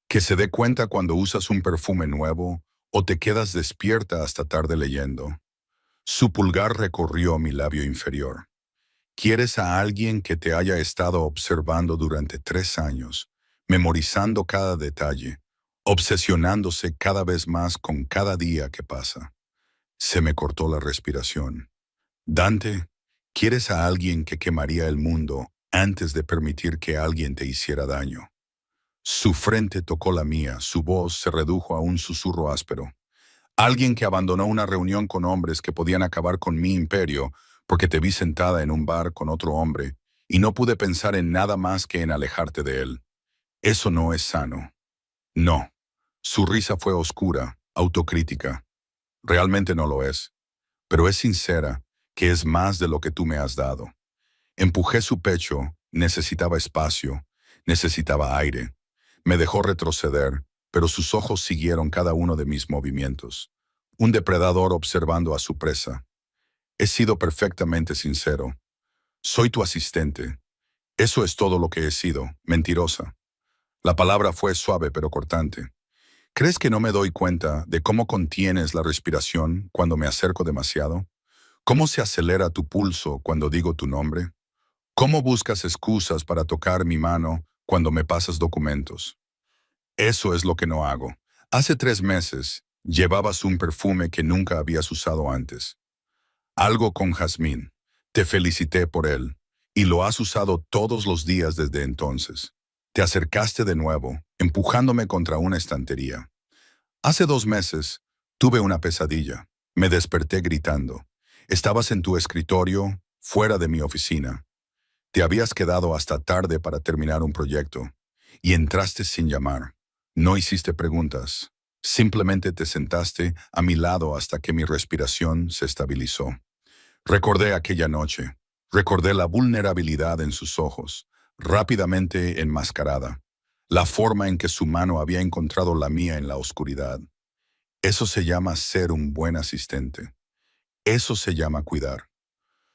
Que se dé cuenta cuando usas un perfume nuevo o te quedas despierta hasta tarde leyendo. Su pulgar recorrió mi labio inferior. ¿Quieres a alguien que te haya estado observando durante 3 años, memorizando cada detalle, obsesionándose cada vez más con cada día que pasa? Se me cortó la respiración. Dante, ¿quieres a alguien que quemaría el mundo antes de permitir que alguien te hiciera daño? Su frente tocó la mía, su voz se redujo a un susurro áspero. Alguien que abandonó una reunión con hombres que podían acabar con mi imperio porque te vi sentada en un bar con otro hombre y no pude pensar en nada más que en alejarte de él. Eso no es sano. No. Su risa fue oscura, autocrítica. Realmente no lo es, pero es sincera, que es más de lo que tú me has dado. Empujé su pecho, necesitaba espacio, necesitaba aire. Me dejó retroceder, pero sus ojos siguieron cada uno de mis movimientos. Un depredador observando a su presa. He sido perfectamente sincero. Soy tu asistente. Eso es todo lo que he sido, mentirosa. La palabra fue suave pero cortante. ¿Crees que no me doy cuenta de cómo contienes la respiración cuando me acerco demasiado? ¿Cómo se acelera tu pulso cuando digo tu nombre? ¿Cómo buscas excusas para tocar mi mano cuando me pasas documentos? Eso es lo que no hago. Hace 3 meses, llevabas un perfume que nunca habías usado antes. Algo con jazmín. Te felicité por él, y lo has usado todos los días desde entonces. Te acercaste de nuevo, empujándome contra una estantería. Hace 2 meses, tuve una pesadilla. Me desperté gritando. Estabas en tu escritorio, fuera de mi oficina. Te habías quedado hasta tarde para terminar un proyecto, y entraste sin llamar. No hiciste preguntas. Simplemente te sentaste a mi lado hasta que mi respiración se estabilizó. Recordé aquella noche. Recordé la vulnerabilidad en sus ojos, rápidamente enmascarada. La forma en que su mano había encontrado la mía en la oscuridad. Eso se llama ser un buen asistente. Eso se llama cuidar.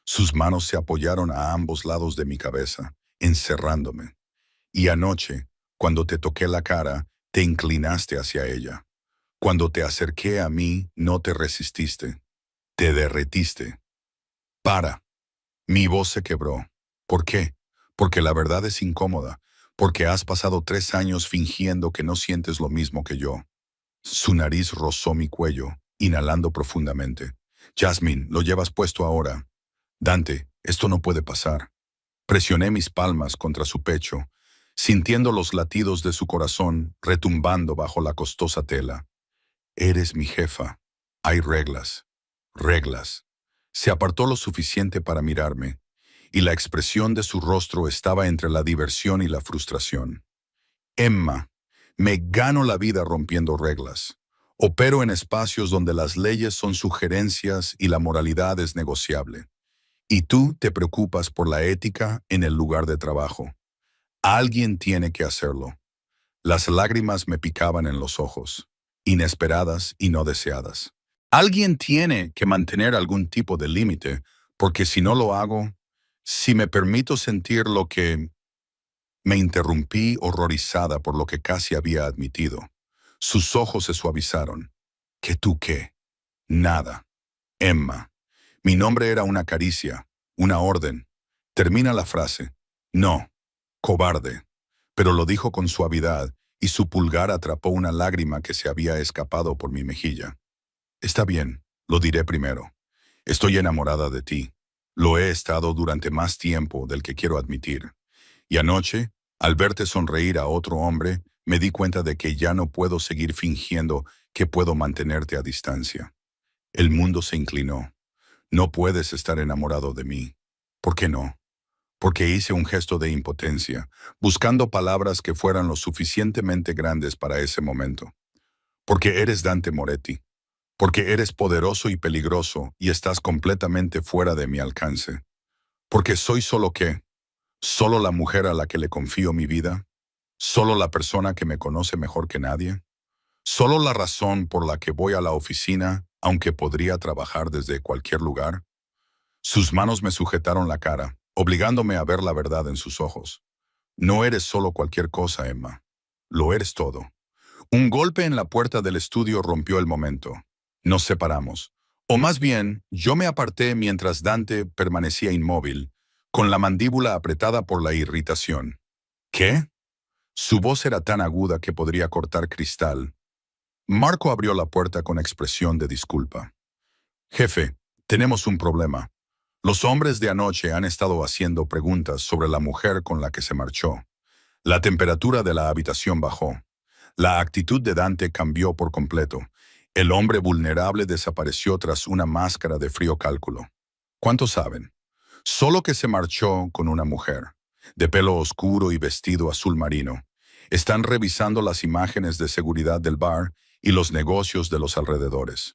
Sus manos se apoyaron a ambos lados de mi cabeza, encerrándome. Y anoche, cuando te toqué la cara, te inclinaste hacia ella. Cuando te acerqué a mí, no te resististe. Te derretiste. Para. Mi voz se quebró. ¿Por qué? Porque la verdad es incómoda, porque has pasado 3 años fingiendo que no sientes lo mismo que yo. Su nariz rozó mi cuello, inhalando profundamente. Jasmine, lo llevas puesto ahora. Dante, esto no puede pasar. Presioné mis palmas contra su pecho, sintiendo los latidos de su corazón retumbando bajo la costosa tela. Eres mi jefa. Hay reglas. Reglas. Se apartó lo suficiente para mirarme, y la expresión de su rostro estaba entre la diversión y la frustración. Emma, me gano la vida rompiendo reglas. Opero en espacios donde las leyes son sugerencias y la moralidad es negociable. Y tú te preocupas por la ética en el lugar de trabajo. Alguien tiene que hacerlo. Las lágrimas me picaban en los ojos, inesperadas y no deseadas. Alguien tiene que mantener algún tipo de límite, porque si no lo hago, si me permito sentir lo que... Me interrumpí horrorizada por lo que casi había admitido. Sus ojos se suavizaron. ¿Qué tú qué? Nada. Emma. Mi nombre era una caricia, una orden. Termina la frase. No. Cobarde. Pero lo dijo con suavidad y su pulgar atrapó una lágrima que se había escapado por mi mejilla. Está bien, lo diré primero. Estoy enamorada de ti. Lo he estado durante más tiempo del que quiero admitir. Y anoche, al verte sonreír a otro hombre, me di cuenta de que ya no puedo seguir fingiendo que puedo mantenerte a distancia. El mundo se inclinó. No puedes estar enamorado de mí. ¿Por qué no? Porque hice un gesto de impotencia, buscando palabras que fueran lo suficientemente grandes para ese momento. Porque eres Dante Moretti. Porque eres poderoso y peligroso y estás completamente fuera de mi alcance. Porque soy solo qué. ¿Solo la mujer a la que le confío mi vida? ¿Solo la persona que me conoce mejor que nadie? ¿Solo la razón por la que voy a la oficina, aunque podría trabajar desde cualquier lugar? Sus manos me sujetaron la cara, obligándome a ver la verdad en sus ojos. No eres solo cualquier cosa, Emma. Lo eres todo. Un golpe en la puerta del estudio rompió el momento. Nos separamos. O más bien, yo me aparté mientras Dante permanecía inmóvil, con la mandíbula apretada por la irritación. ¿Qué? Su voz era tan aguda que podría cortar cristal. Marco abrió la puerta con expresión de disculpa. Jefe, tenemos un problema. Los hombres de anoche han estado haciendo preguntas sobre la mujer con la que se marchó. La temperatura de la habitación bajó. La actitud de Dante cambió por completo. El hombre vulnerable desapareció tras una máscara de frío cálculo. ¿Cuántos saben? Solo que se marchó con una mujer, de pelo oscuro y vestido azul marino. Están revisando las imágenes de seguridad del bar y los negocios de los alrededores.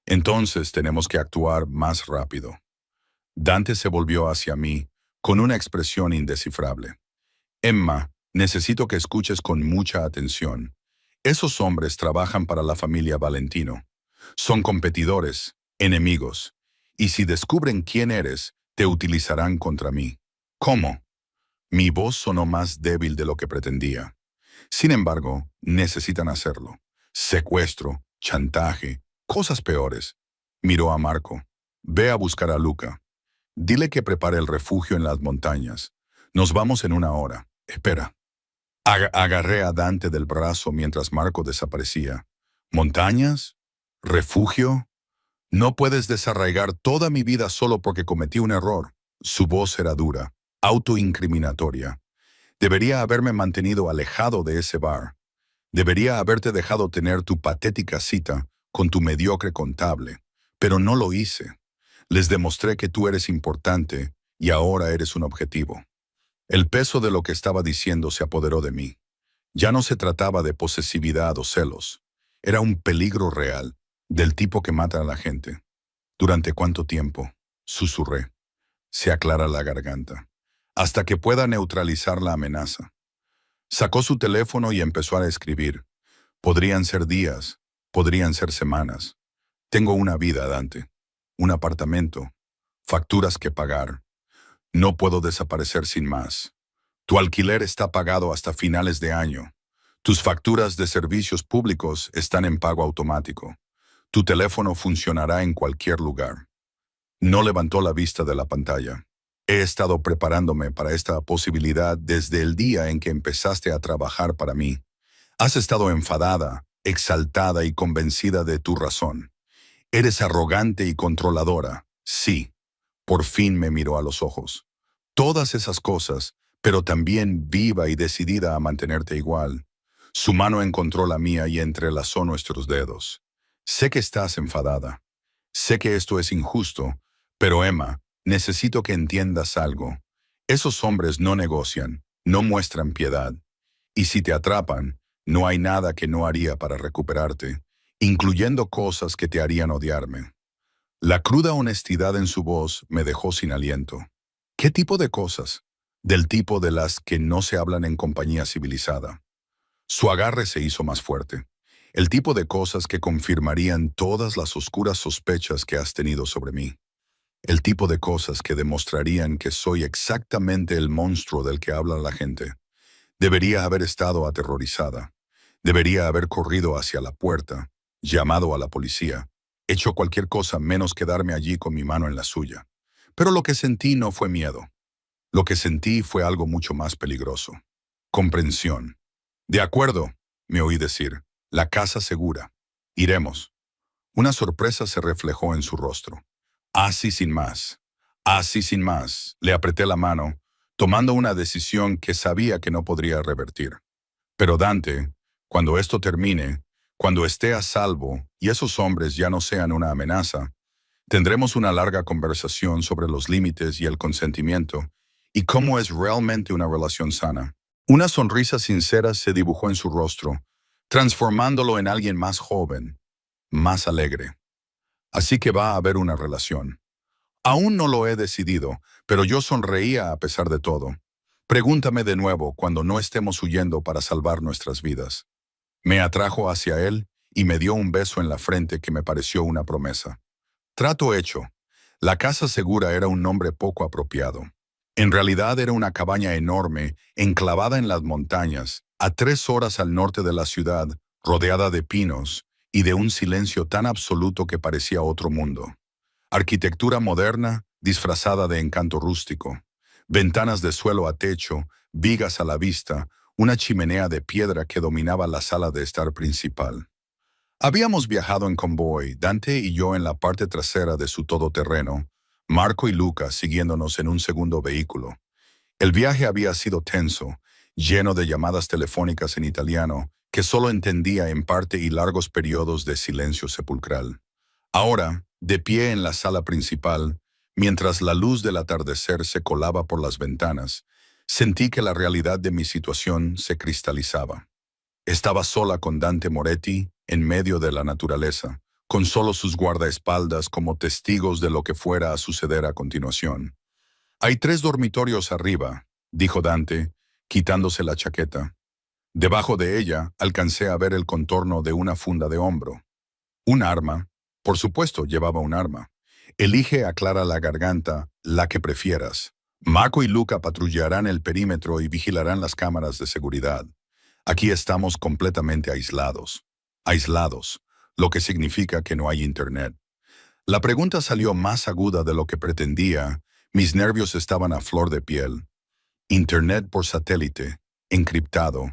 Entonces tenemos que actuar más rápido. Dante se volvió hacia mí, con una expresión indescifrable. Emma, necesito que escuches con mucha atención. Esos hombres trabajan para la familia Valentino. Son competidores, enemigos. Y si descubren quién eres, te utilizarán contra mí. ¿Cómo? Mi voz sonó más débil de lo que pretendía. Sin embargo, necesitan hacerlo. Secuestro, chantaje, cosas peores. Miró a Marco. Ve a buscar a Luca. Dile que prepare el refugio en las montañas. Nos vamos en 1 hora. Espera. Agarré a Dante del brazo mientras Marco desaparecía. ¿Montañas? ¿Refugio? No puedes desarraigar toda mi vida solo porque cometí un error. Su voz era dura, autoincriminatoria. Debería haberme mantenido alejado de ese bar. Debería haberte dejado tener tu patética cita con tu mediocre contable. Pero no lo hice. Les demostré que tú eres importante y ahora eres un objetivo. El peso de lo que estaba diciendo se apoderó de mí. Ya no se trataba de posesividad o celos. Era un peligro real, del tipo que mata a la gente. ¿Durante cuánto tiempo? Susurré. Se aclara la garganta. Hasta que pueda neutralizar la amenaza. Sacó su teléfono y empezó a escribir. Podrían ser días, podrían ser semanas. Tengo una vida, Dante. Un apartamento. Facturas que pagar. No puedo desaparecer sin más. Tu alquiler está pagado hasta finales de año. Tus facturas de servicios públicos están en pago automático. Tu teléfono funcionará en cualquier lugar. No levantó la vista de la pantalla. He estado preparándome para esta posibilidad desde el día en que empezaste a trabajar para mí. Has estado enfadada, exaltada y convencida de tu razón. Eres arrogante y controladora. Sí, por fin me miró a los ojos. Todas esas cosas, pero también viva y decidida a mantenerte igual. Su mano encontró la mía y entrelazó nuestros dedos. Sé que estás enfadada. Sé que esto es injusto, pero Emma, necesito que entiendas algo. Esos hombres no negocian, no muestran piedad. Y si te atrapan, no hay nada que no haría para recuperarte, incluyendo cosas que te harían odiarme. La cruda honestidad en su voz me dejó sin aliento. ¿Qué tipo de cosas? Del tipo de las que no se hablan en compañía civilizada. Su agarre se hizo más fuerte. El tipo de cosas que confirmarían todas las oscuras sospechas que has tenido sobre mí. El tipo de cosas que demostrarían que soy exactamente el monstruo del que habla la gente. Debería haber estado aterrorizada. Debería haber corrido hacia la puerta, llamado a la policía, hecho cualquier cosa menos quedarme allí con mi mano en la suya. Pero lo que sentí no fue miedo. Lo que sentí fue algo mucho más peligroso. Comprensión. De acuerdo, me oí decir. La casa segura. Iremos. Una sorpresa se reflejó en su rostro. Así sin más. Así sin más. Le apreté la mano, tomando una decisión que sabía que no podría revertir. Pero Dante, cuando esto termine, cuando esté a salvo y esos hombres ya no sean una amenaza, tendremos una larga conversación sobre los límites y el consentimiento y cómo es realmente una relación sana. Una sonrisa sincera se dibujó en su rostro, transformándolo en alguien más joven, más alegre. Así que va a haber una relación. Aún no lo he decidido, pero yo sonreía a pesar de todo. Pregúntame de nuevo cuando no estemos huyendo para salvar nuestras vidas. Me atrajo hacia él y me dio un beso en la frente que me pareció una promesa. Trato hecho. La casa segura era un nombre poco apropiado. En realidad era una cabaña enorme, enclavada en las montañas, a 3 horas al norte de la ciudad, rodeada de pinos y de un silencio tan absoluto que parecía otro mundo. Arquitectura moderna, disfrazada de encanto rústico. Ventanas de suelo a techo, vigas a la vista, una chimenea de piedra que dominaba la sala de estar principal. Habíamos viajado en convoy, Dante y yo en la parte trasera de su todoterreno, Marco y Luca siguiéndonos en un segundo vehículo. El viaje había sido tenso, lleno de llamadas telefónicas en italiano, que solo entendía en parte y largos periodos de silencio sepulcral. Ahora, de pie en la sala principal, mientras la luz del atardecer se colaba por las ventanas, sentí que la realidad de mi situación se cristalizaba. Estaba sola con Dante Moretti en medio de la naturaleza, con solo sus guardaespaldas como testigos de lo que fuera a suceder a continuación. Hay 3 dormitorios arriba, dijo Dante, quitándose la chaqueta. Debajo de ella alcancé a ver el contorno de una funda de hombro. Un arma. Por supuesto, llevaba un arma. Elige, aclara la garganta, la que prefieras. Marco y Luca patrullarán el perímetro y vigilarán las cámaras de seguridad. Aquí estamos completamente aislados. Aislados, lo que significa que no hay internet. La pregunta salió más aguda de lo que pretendía. Mis nervios estaban a flor de piel. Internet por satélite, encriptado,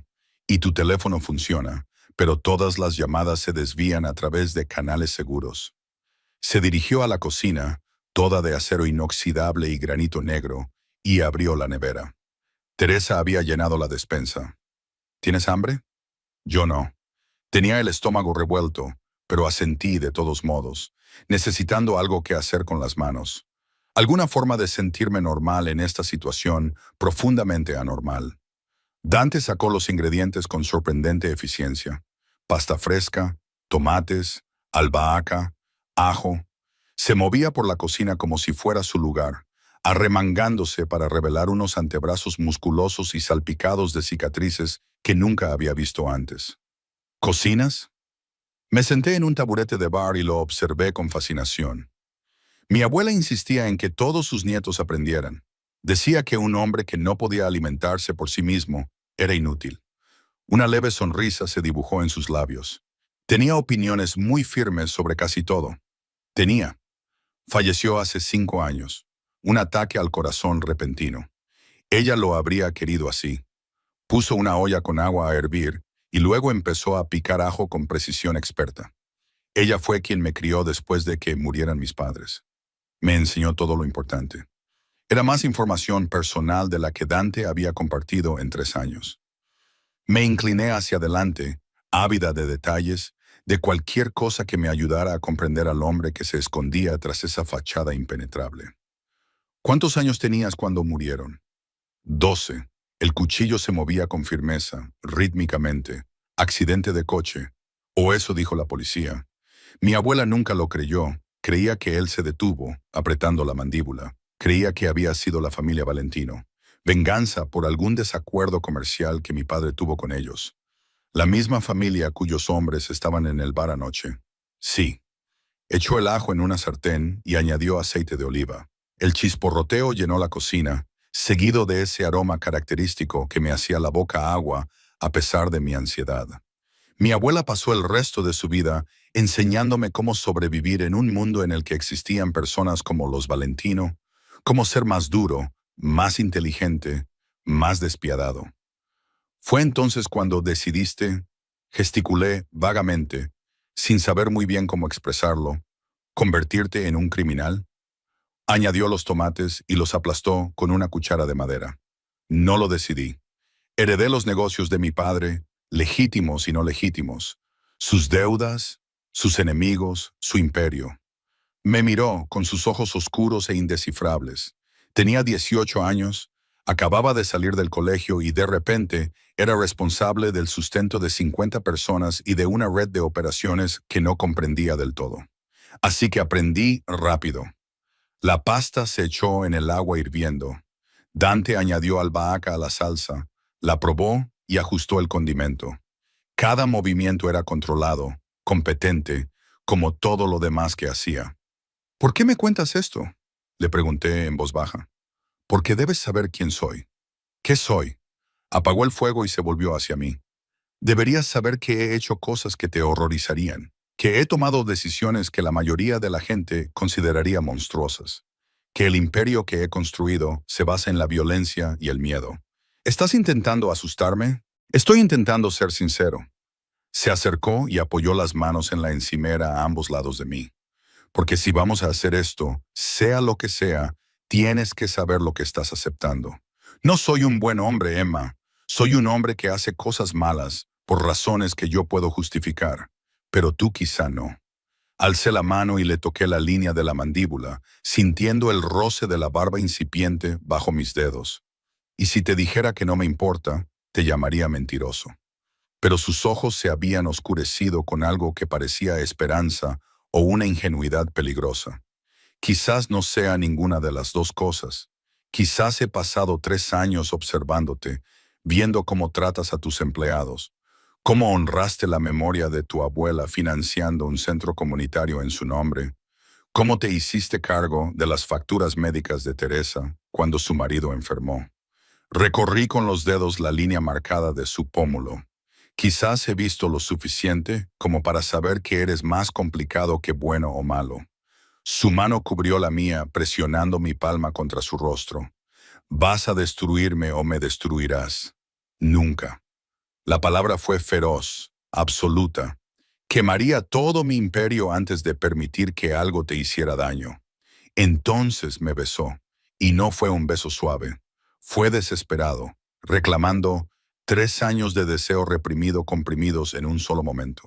y tu teléfono funciona, pero todas las llamadas se desvían a través de canales seguros. Se dirigió a la cocina, toda de acero inoxidable y granito negro, y abrió la nevera. Teresa había llenado la despensa. ¿Tienes hambre? Yo no. Tenía el estómago revuelto, pero asentí de todos modos, necesitando algo que hacer con las manos. Alguna forma de sentirme normal en esta situación profundamente anormal. Dante sacó los ingredientes con sorprendente eficiencia. Pasta fresca, tomates, albahaca, ajo. Se movía por la cocina como si fuera su lugar, arremangándose para revelar unos antebrazos musculosos y salpicados de cicatrices que nunca había visto antes. ¿Cocinas? Me senté en un taburete de bar y lo observé con fascinación. Mi abuela insistía en que todos sus nietos aprendieran. Decía que un hombre que no podía alimentarse por sí mismo era inútil. Una leve sonrisa se dibujó en sus labios. Tenía opiniones muy firmes sobre casi todo. Tenía. Falleció hace 5 años. un ataque al corazón repentino. Ella lo habría querido así. Puso una olla con agua a hervir y luego empezó a picar ajo con precisión experta. Ella fue quien me crió después de que murieran mis padres. Me enseñó todo lo importante. Era más información personal de la que Dante había compartido en 3 años. Me incliné hacia adelante, ávida de detalles, de cualquier cosa que me ayudara a comprender al hombre que se escondía tras esa fachada impenetrable. ¿Cuántos años tenías cuando murieron? 12. El cuchillo se movía con firmeza, rítmicamente. Accidente de coche. O eso dijo la policía. Mi abuela nunca lo creyó. Creía que él se detuvo, apretando la mandíbula. Creía que había sido la familia Valentino. Venganza por algún desacuerdo comercial que mi padre tuvo con ellos. La misma familia cuyos hombres estaban en el bar anoche. Sí. Echó el ajo en una sartén y añadió aceite de oliva. El chisporroteo llenó la cocina, seguido de ese aroma característico que me hacía la boca agua a pesar de mi ansiedad. Mi abuela pasó el resto de su vida enseñándome cómo sobrevivir en un mundo en el que existían personas como los Valentino, cómo ser más duro, más inteligente, más despiadado. Fue entonces cuando decidiste, gesticulé vagamente, sin saber muy bien cómo expresarlo, convertirte en un criminal. Añadió los tomates y los aplastó con una cuchara de madera. No lo decidí. Heredé los negocios de mi padre, legítimos y no legítimos, sus deudas, sus enemigos, su imperio. Me miró con sus ojos oscuros e indescifrables. Tenía 18 años, acababa de salir del colegio y de repente era responsable del sustento de 50 personas y de una red de operaciones que no comprendía del todo. Así que aprendí rápido. La pasta se echó en el agua hirviendo. Dante añadió albahaca a la salsa, la probó y ajustó el condimento. Cada movimiento era controlado, competente, como todo lo demás que hacía. ¿Por qué me cuentas esto?, le pregunté en voz baja. Porque debes saber quién soy. ¿Qué soy? Apagó el fuego y se volvió hacia mí. Deberías saber que he hecho cosas que te horrorizarían, que he tomado decisiones que la mayoría de la gente consideraría monstruosas, que el imperio que he construido se basa en la violencia y el miedo. ¿Estás intentando asustarme? Estoy intentando ser sincero. Se acercó y apoyó las manos en la encimera a ambos lados de mí. Porque si vamos a hacer esto, sea lo que sea, tienes que saber lo que estás aceptando. No soy un buen hombre, Emma. Soy un hombre que hace cosas malas por razones que yo puedo justificar, pero tú quizá no. Alcé la mano y le toqué la línea de la mandíbula, sintiendo el roce de la barba incipiente bajo mis dedos. Y si te dijera que no me importa, te llamaría mentiroso. Pero sus ojos se habían oscurecido con algo que parecía esperanza o una ingenuidad peligrosa. Quizás no sea ninguna de las dos cosas. Quizás he pasado 3 años observándote, viendo cómo tratas a tus empleados, cómo honraste la memoria de tu abuela financiando un centro comunitario en su nombre, cómo te hiciste cargo de las facturas médicas de Teresa cuando su marido enfermó. Recorrí con los dedos la línea marcada de su pómulo. Quizás he visto lo suficiente como para saber que eres más complicado que bueno o malo. Su mano cubrió la mía, presionando mi palma contra su rostro. Vas a destruirme o me destruirás. Nunca. La palabra fue feroz, absoluta. Quemaría todo mi imperio antes de permitir que algo te hiciera daño. Entonces me besó, y no fue un beso suave. Fue desesperado, reclamando 3 años de deseo reprimido comprimidos en un solo momento.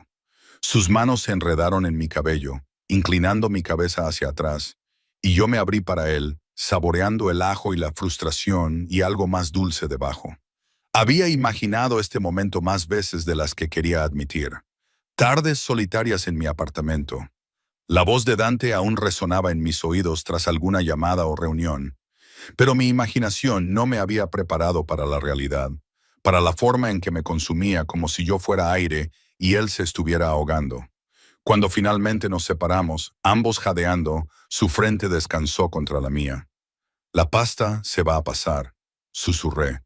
Sus manos se enredaron en mi cabello, inclinando mi cabeza hacia atrás, y yo me abrí para él, saboreando el ajo y la frustración y algo más dulce debajo. Había imaginado este momento más veces de las que quería admitir. Tardes solitarias en mi apartamento. La voz de Dante aún resonaba en mis oídos tras alguna llamada o reunión, pero mi imaginación no me había preparado para la realidad, para la forma en que me consumía como si yo fuera aire y él se estuviera ahogando. Cuando finalmente nos separamos, ambos jadeando, su frente descansó contra la mía. La pasta se va a pasar, susurré.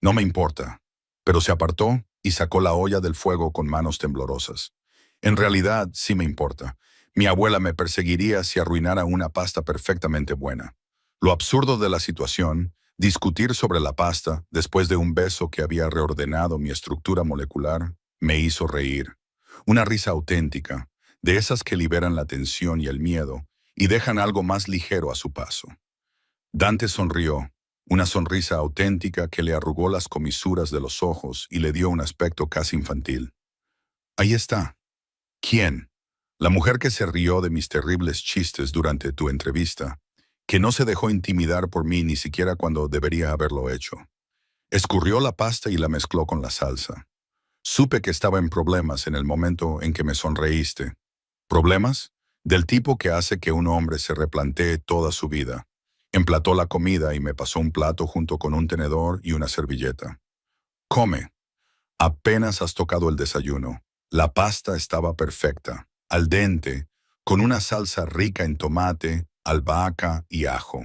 No me importa. Pero se apartó y sacó la olla del fuego con manos temblorosas. En realidad, sí me importa. Mi abuela me perseguiría si arruinara una pasta perfectamente buena. Lo absurdo de la situación, discutir sobre la pasta después de un beso que había reordenado mi estructura molecular, me hizo reír. Una risa auténtica, de esas que liberan la tensión y el miedo y dejan algo más ligero a su paso. Dante sonrió, una sonrisa auténtica que le arrugó las comisuras de los ojos y le dio un aspecto casi infantil. Ahí está. ¿Quién? La mujer que se rió de mis terribles chistes durante tu entrevista, que no se dejó intimidar por mí ni siquiera cuando debería haberlo hecho. Escurrió la pasta y la mezcló con la salsa. Supe que estaba en problemas en el momento en que me sonreíste. ¿Problemas? Del tipo que hace que un hombre se replantee toda su vida. Emplató la comida y me pasó un plato junto con un tenedor y una servilleta. Come. Apenas has tocado el desayuno. La pasta estaba perfecta, al dente, con una salsa rica en tomate, albahaca y ajo.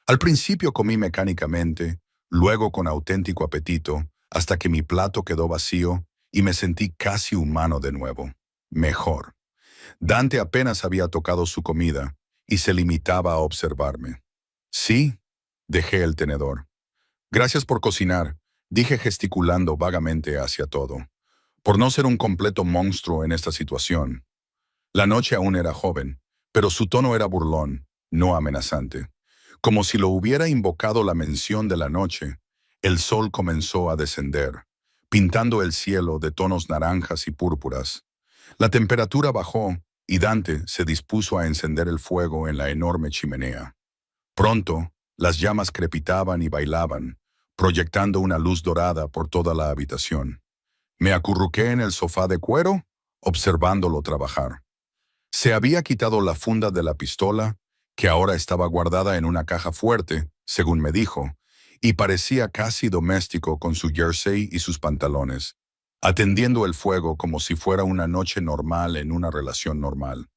Al principio comí mecánicamente, luego con auténtico apetito, hasta que mi plato quedó vacío y me sentí casi humano de nuevo. Mejor. Dante apenas había tocado su comida y se limitaba a observarme. Sí, dejé el tenedor. Gracias por cocinar, dije gesticulando vagamente hacia todo. Por no ser un completo monstruo en esta situación. La noche aún era joven, pero su tono era burlón, no amenazante. Como si lo hubiera invocado la mención de la noche, el sol comenzó a descender, pintando el cielo de tonos naranjas y púrpuras. La temperatura bajó y Dante se dispuso a encender el fuego en la enorme chimenea. Pronto, las llamas crepitaban y bailaban, proyectando una luz dorada por toda la habitación. Me acurruqué en el sofá de cuero, observándolo trabajar. Se había quitado la funda de la pistola, que ahora estaba guardada en una caja fuerte, según me dijo, y parecía casi doméstico con su jersey y sus pantalones, atendiendo el fuego como si fuera una noche normal en una relación normal.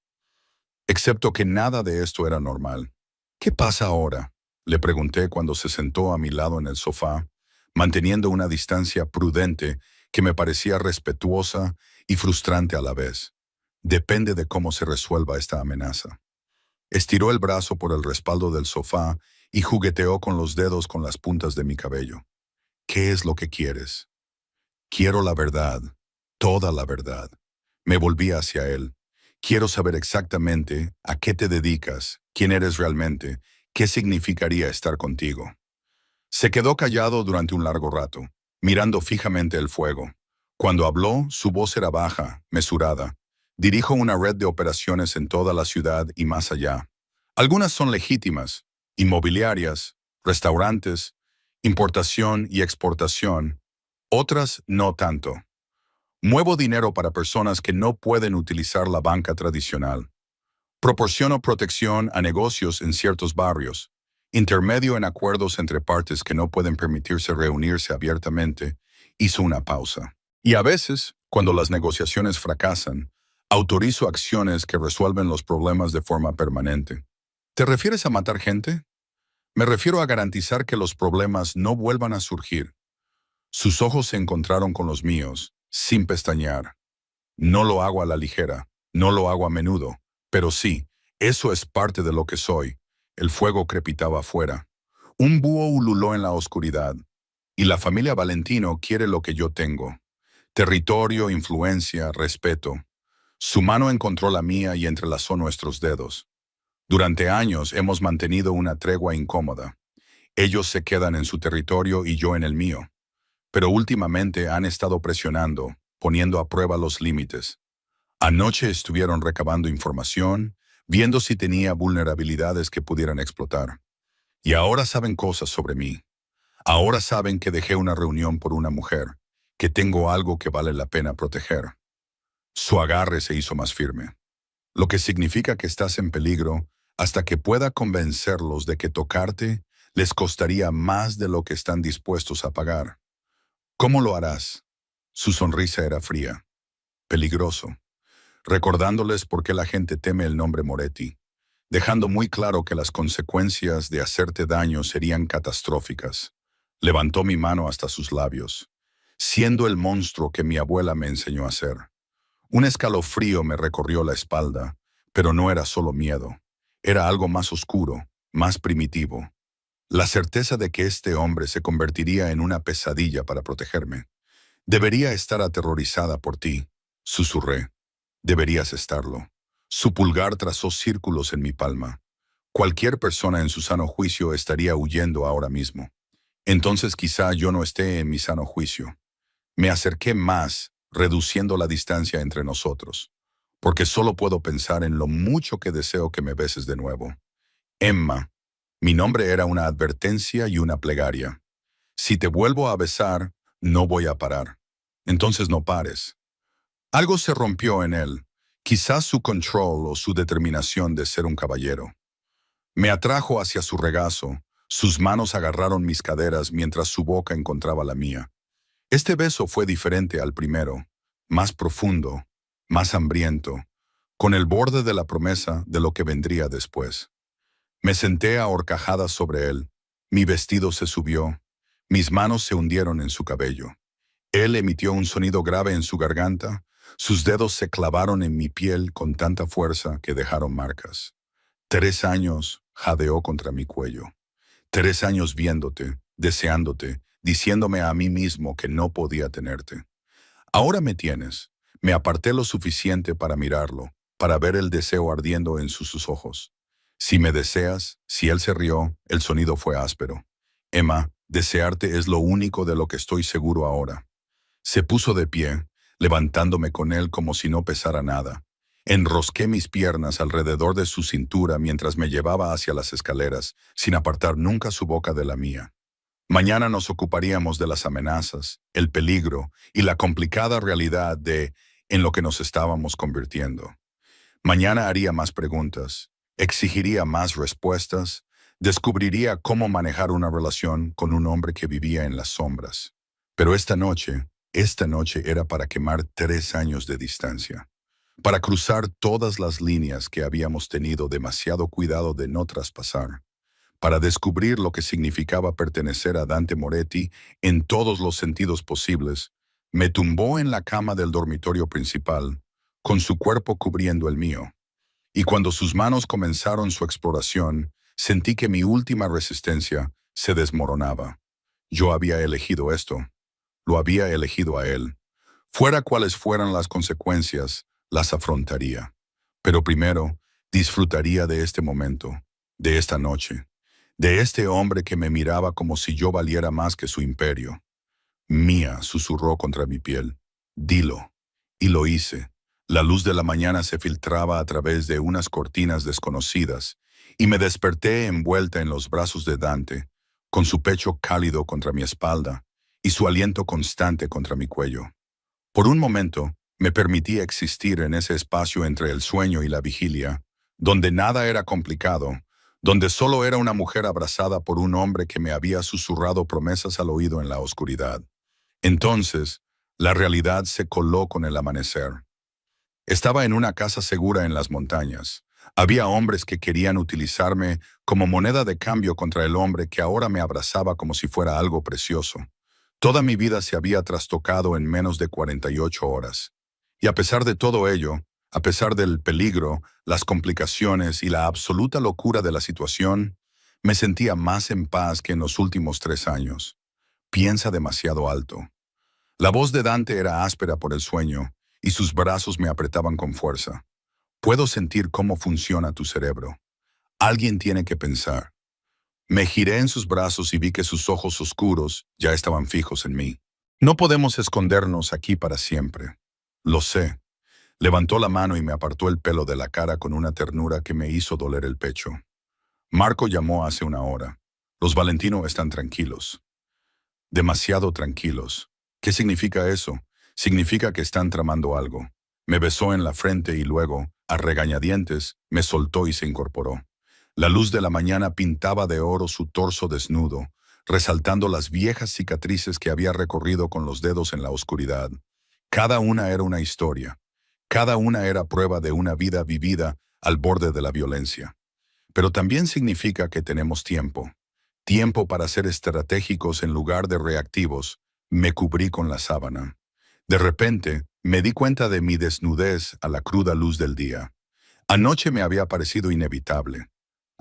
Excepto que nada de esto era normal. ¿Qué pasa ahora?, le pregunté cuando se sentó a mi lado en el sofá, manteniendo una distancia prudente que me parecía respetuosa y frustrante a la vez. Depende de cómo se resuelva esta amenaza. Estiró el brazo por el respaldo del sofá y jugueteó con los dedos con las puntas de mi cabello. ¿Qué es lo que quieres? Quiero la verdad, toda la verdad. Me volví hacia él. Quiero saber exactamente a qué te dedicas, quién eres realmente, qué significaría estar contigo. Se quedó callado durante un largo rato, mirando fijamente el fuego. Cuando habló, su voz era baja, mesurada. Dirijo una red de operaciones en toda la ciudad y más allá. Algunas son legítimas, inmobiliarias, restaurantes, importación y exportación. Otras no tanto. Muevo dinero para personas que no pueden utilizar la banca tradicional. Proporciono protección a negocios en ciertos barrios. Intermedio en acuerdos entre partes que no pueden permitirse reunirse abiertamente. Hizo una pausa. Y a veces, cuando las negociaciones fracasan, autorizo acciones que resuelven los problemas de forma permanente. ¿Te refieres a matar gente? Me refiero a garantizar que los problemas no vuelvan a surgir. Sus ojos se encontraron con los míos, sin pestañear. No lo hago a la ligera, no lo hago a menudo, pero sí, eso es parte de lo que soy. El fuego crepitaba afuera. Un búho ululó en la oscuridad. Y la familia Valentino quiere lo que yo tengo. Territorio, influencia, respeto. Su mano encontró la mía y entrelazó nuestros dedos. Durante años hemos mantenido una tregua incómoda. Ellos se quedan en su territorio y yo en el mío. Pero últimamente han estado presionando, poniendo a prueba los límites. Anoche estuvieron recabando información, viendo si tenía vulnerabilidades que pudieran explotar. Y ahora saben cosas sobre mí. Ahora saben que dejé una reunión por una mujer, que tengo algo que vale la pena proteger. Su agarre se hizo más firme. Lo que significa que estás en peligro hasta que pueda convencerlos de que tocarte les costaría más de lo que están dispuestos a pagar. ¿Cómo lo harás? Su sonrisa era fría. Peligroso. Recordándoles por qué la gente teme el nombre Moretti, dejando muy claro que las consecuencias de hacerte daño serían catastróficas. Levantó mi mano hasta sus labios, siendo el monstruo que mi abuela me enseñó a ser. Un escalofrío me recorrió la espalda, pero no era solo miedo. Era algo más oscuro, más primitivo. La certeza de que este hombre se convertiría en una pesadilla para protegerme. Debería estar aterrorizada por ti, susurré. Deberías estarlo. Su pulgar trazó círculos en mi palma. Cualquier persona en su sano juicio estaría huyendo ahora mismo. Entonces quizá yo no esté en mi sano juicio. Me acerqué más, reduciendo la distancia entre nosotros, porque solo puedo pensar en lo mucho que deseo que me beses de nuevo. Emma, mi nombre era una advertencia y una plegaria. Si te vuelvo a besar, no voy a parar. Entonces no pares. Algo se rompió en él, quizás su control o su determinación de ser un caballero. Me atrajo hacia su regazo, sus manos agarraron mis caderas mientras su boca encontraba la mía. Este beso fue diferente al primero, más profundo, más hambriento, con el borde de la promesa de lo que vendría después. Me senté a horcajadas sobre él, mi vestido se subió, mis manos se hundieron en su cabello. Él emitió un sonido grave en su garganta, sus dedos se clavaron en mi piel con tanta fuerza que dejaron marcas. 3 años jadeó contra mi cuello. 3 años viéndote, deseándote, diciéndome a mí mismo que no podía tenerte. Ahora me tienes. Me aparté lo suficiente para mirarlo, para ver el deseo ardiendo en sus ojos. Si me deseas, si él se rió, el sonido fue áspero. Emma, desearte es lo único de lo que estoy seguro ahora. Se puso de pie, levantándome con él como si no pesara nada. Enrosqué mis piernas alrededor de su cintura mientras me llevaba hacia las escaleras, sin apartar nunca su boca de la mía. Mañana nos ocuparíamos de las amenazas, el peligro y la complicada realidad en lo que nos estábamos convirtiendo. Mañana haría más preguntas, exigiría más respuestas, descubriría cómo manejar una relación con un hombre que vivía en las sombras. Pero esta noche era para quemar 3 años de distancia, para cruzar todas las líneas que habíamos tenido demasiado cuidado de no traspasar, para descubrir lo que significaba pertenecer a Dante Moretti en todos los sentidos posibles. Me tumbó en la cama del dormitorio principal, con su cuerpo cubriendo el mío. Y cuando sus manos comenzaron su exploración, sentí que mi última resistencia se desmoronaba. Yo había elegido esto. Lo había elegido a él. Fuera cuales fueran las consecuencias, las afrontaría. Pero primero, disfrutaría de este momento, de esta noche, de este hombre que me miraba como si yo valiera más que su imperio. Mía, susurró contra mi piel. Dilo. Y lo hice. La luz de la mañana se filtraba a través de unas cortinas desconocidas, y me desperté envuelta en los brazos de Dante, con su pecho cálido contra mi espalda y su aliento constante contra mi cuello. Por un momento, me permití existir en ese espacio entre el sueño y la vigilia, donde nada era complicado, donde solo era una mujer abrazada por un hombre que me había susurrado promesas al oído en la oscuridad. Entonces, la realidad se coló con el amanecer. Estaba en una casa segura en las montañas. Había hombres que querían utilizarme como moneda de cambio contra el hombre que ahora me abrazaba como si fuera algo precioso. Toda mi vida se había trastocado en menos de 48 horas. Y a pesar de todo ello, a pesar del peligro, las complicaciones y la absoluta locura de la situación, me sentía más en paz que en los últimos 3 años. Piensa demasiado alto. La voz de Dante era áspera por el sueño, y sus brazos me apretaban con fuerza. Puedo sentir cómo funciona tu cerebro. Alguien tiene que pensar. Me giré en sus brazos y vi que sus ojos oscuros ya estaban fijos en mí. No podemos escondernos aquí para siempre. Lo sé. Levantó la mano y me apartó el pelo de la cara con una ternura que me hizo doler el pecho. Marco llamó hace una hora. Los Valentino están tranquilos. Demasiado tranquilos. ¿Qué significa eso? Significa que están tramando algo. Me besó en la frente y luego, a regañadientes, me soltó y se incorporó. La luz de la mañana pintaba de oro su torso desnudo, resaltando las viejas cicatrices que había recorrido con los dedos en la oscuridad. Cada una era una historia. Cada una era prueba de una vida vivida al borde de la violencia. Pero también significa que tenemos tiempo. Tiempo para ser estratégicos en lugar de reactivos. Me cubrí con la sábana. De repente, me di cuenta de mi desnudez a la cruda luz del día. Anoche me había parecido inevitable.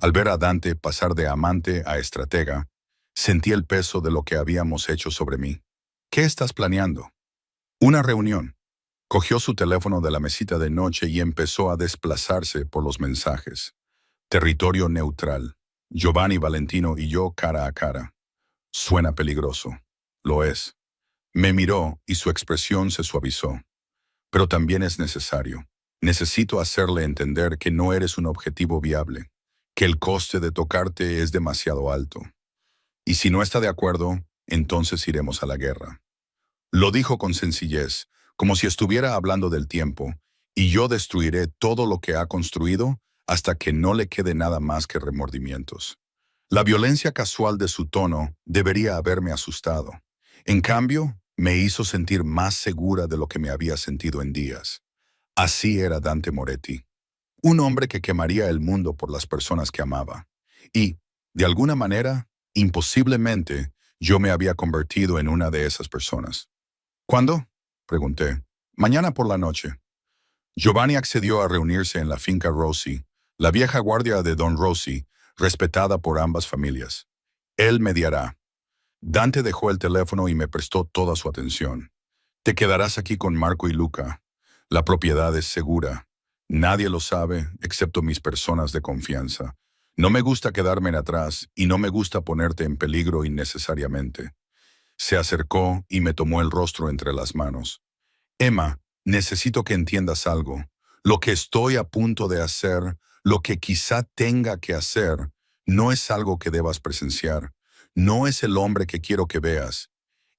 Al ver a Dante pasar de amante a estratega, sentí el peso de lo que habíamos hecho sobre mí. ¿Qué estás planeando? Una reunión. Cogió su teléfono de la mesita de noche y empezó a desplazarse por los mensajes. Territorio neutral. Giovanni Valentino y yo cara a cara. Suena peligroso. Lo es. Me miró y su expresión se suavizó. Pero también es necesario. Necesito hacerle entender que no eres un objetivo viable, que el coste de tocarte es demasiado alto. Y si no está de acuerdo, entonces iremos a la guerra. Lo dijo con sencillez, como si estuviera hablando del tiempo, y yo destruiré todo lo que ha construido hasta que no le quede nada más que remordimientos. La violencia casual de su tono debería haberme asustado. En cambio, me hizo sentir más segura de lo que me había sentido en días. Así era Dante Moretti, un hombre que quemaría el mundo por las personas que amaba. Y, de alguna manera, imposiblemente, yo me había convertido en una de esas personas. ¿Cuándo? Pregunté. Mañana por la noche. Giovanni accedió a reunirse en la finca Rossi, la vieja guardia de Don Rossi, respetada por ambas familias. Él mediará. Dante dejó el teléfono y me prestó toda su atención. Te quedarás aquí con Marco y Luca. La propiedad es segura. Nadie lo sabe, excepto mis personas de confianza. No me gusta quedarme en atrás y no me gusta ponerte en peligro innecesariamente. Se acercó y me tomó el rostro entre las manos. Emma, necesito que entiendas algo. Lo que estoy a punto de hacer, lo que quizá tenga que hacer, no es algo que debas presenciar. No es el hombre que quiero que veas.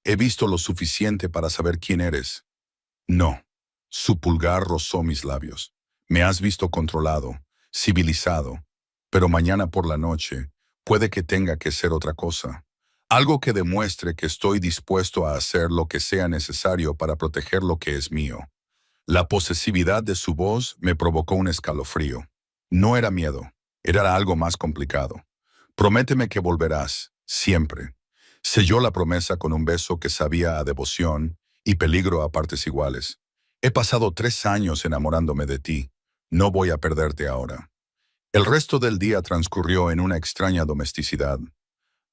He visto lo suficiente para saber quién eres. No. Su pulgar rozó mis labios. Me has visto controlado, civilizado, pero mañana por la noche puede que tenga que ser otra cosa. Algo que demuestre que estoy dispuesto a hacer lo que sea necesario para proteger lo que es mío. La posesividad de su voz me provocó un escalofrío. No era miedo, era algo más complicado. Prométeme que volverás, siempre. Selló la promesa con un beso que sabía a devoción y peligro a partes iguales. He pasado 3 años enamorándome de ti. No voy a perderte ahora. El resto del día transcurrió en una extraña domesticidad.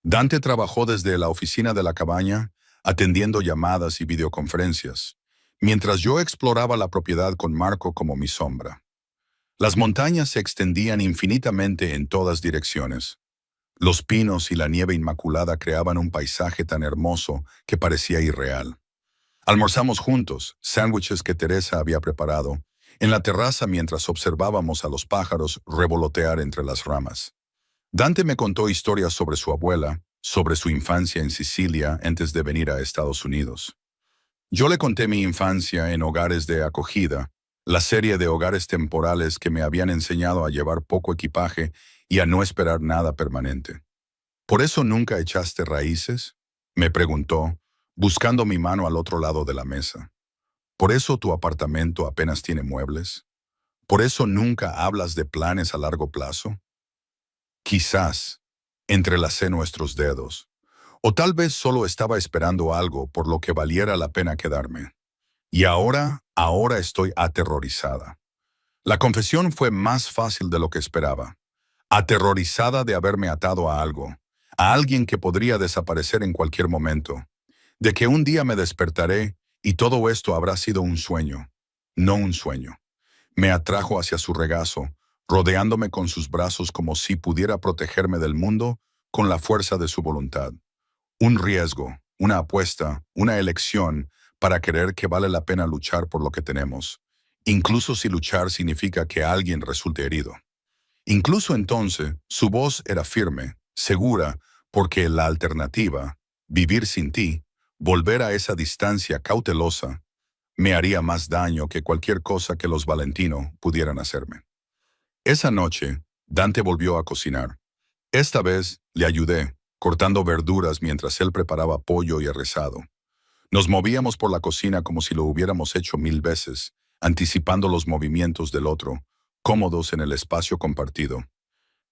Dante trabajó desde la oficina de la cabaña, atendiendo llamadas y videoconferencias, mientras yo exploraba la propiedad con Marco como mi sombra. Las montañas se extendían infinitamente en todas direcciones. Los pinos y la nieve inmaculada creaban un paisaje tan hermoso que parecía irreal. Almorzamos juntos, sándwiches que Teresa había preparado, en la terraza mientras observábamos a los pájaros revolotear entre las ramas. Dante me contó historias sobre su abuela, sobre su infancia en Sicilia antes de venir a Estados Unidos. Yo le conté mi infancia en hogares de acogida, la serie de hogares temporales que me habían enseñado a llevar poco equipaje y a no esperar nada permanente. ¿Por eso nunca echaste raíces? Me preguntó, buscando mi mano al otro lado de la mesa. ¿Por eso tu apartamento apenas tiene muebles? ¿Por eso nunca hablas de planes a largo plazo? Quizás entrelacé nuestros dedos, o tal vez solo estaba esperando algo por lo que valiera la pena quedarme. Y ahora estoy aterrorizada. La confesión fue más fácil de lo que esperaba. Aterrorizada de haberme atado a algo, a alguien que podría desaparecer en cualquier momento, de que un día me despertaré y todo esto habrá sido un sueño, no un sueño. Me atrajo hacia su regazo, rodeándome con sus brazos como si pudiera protegerme del mundo con la fuerza de su voluntad. Un riesgo, una apuesta, una elección para creer que vale la pena luchar por lo que tenemos, incluso si luchar significa que alguien resulte herido. Incluso entonces, su voz era firme, segura, porque la alternativa, vivir sin ti, volver a esa distancia cautelosa, me haría más daño que cualquier cosa que los Valentino pudieran hacerme. Esa noche, Dante volvió a cocinar. Esta vez le ayudé, cortando verduras mientras él preparaba pollo y arrezado. Nos movíamos por la cocina como si lo hubiéramos hecho 1000 veces, anticipando los movimientos del otro, cómodos en el espacio compartido.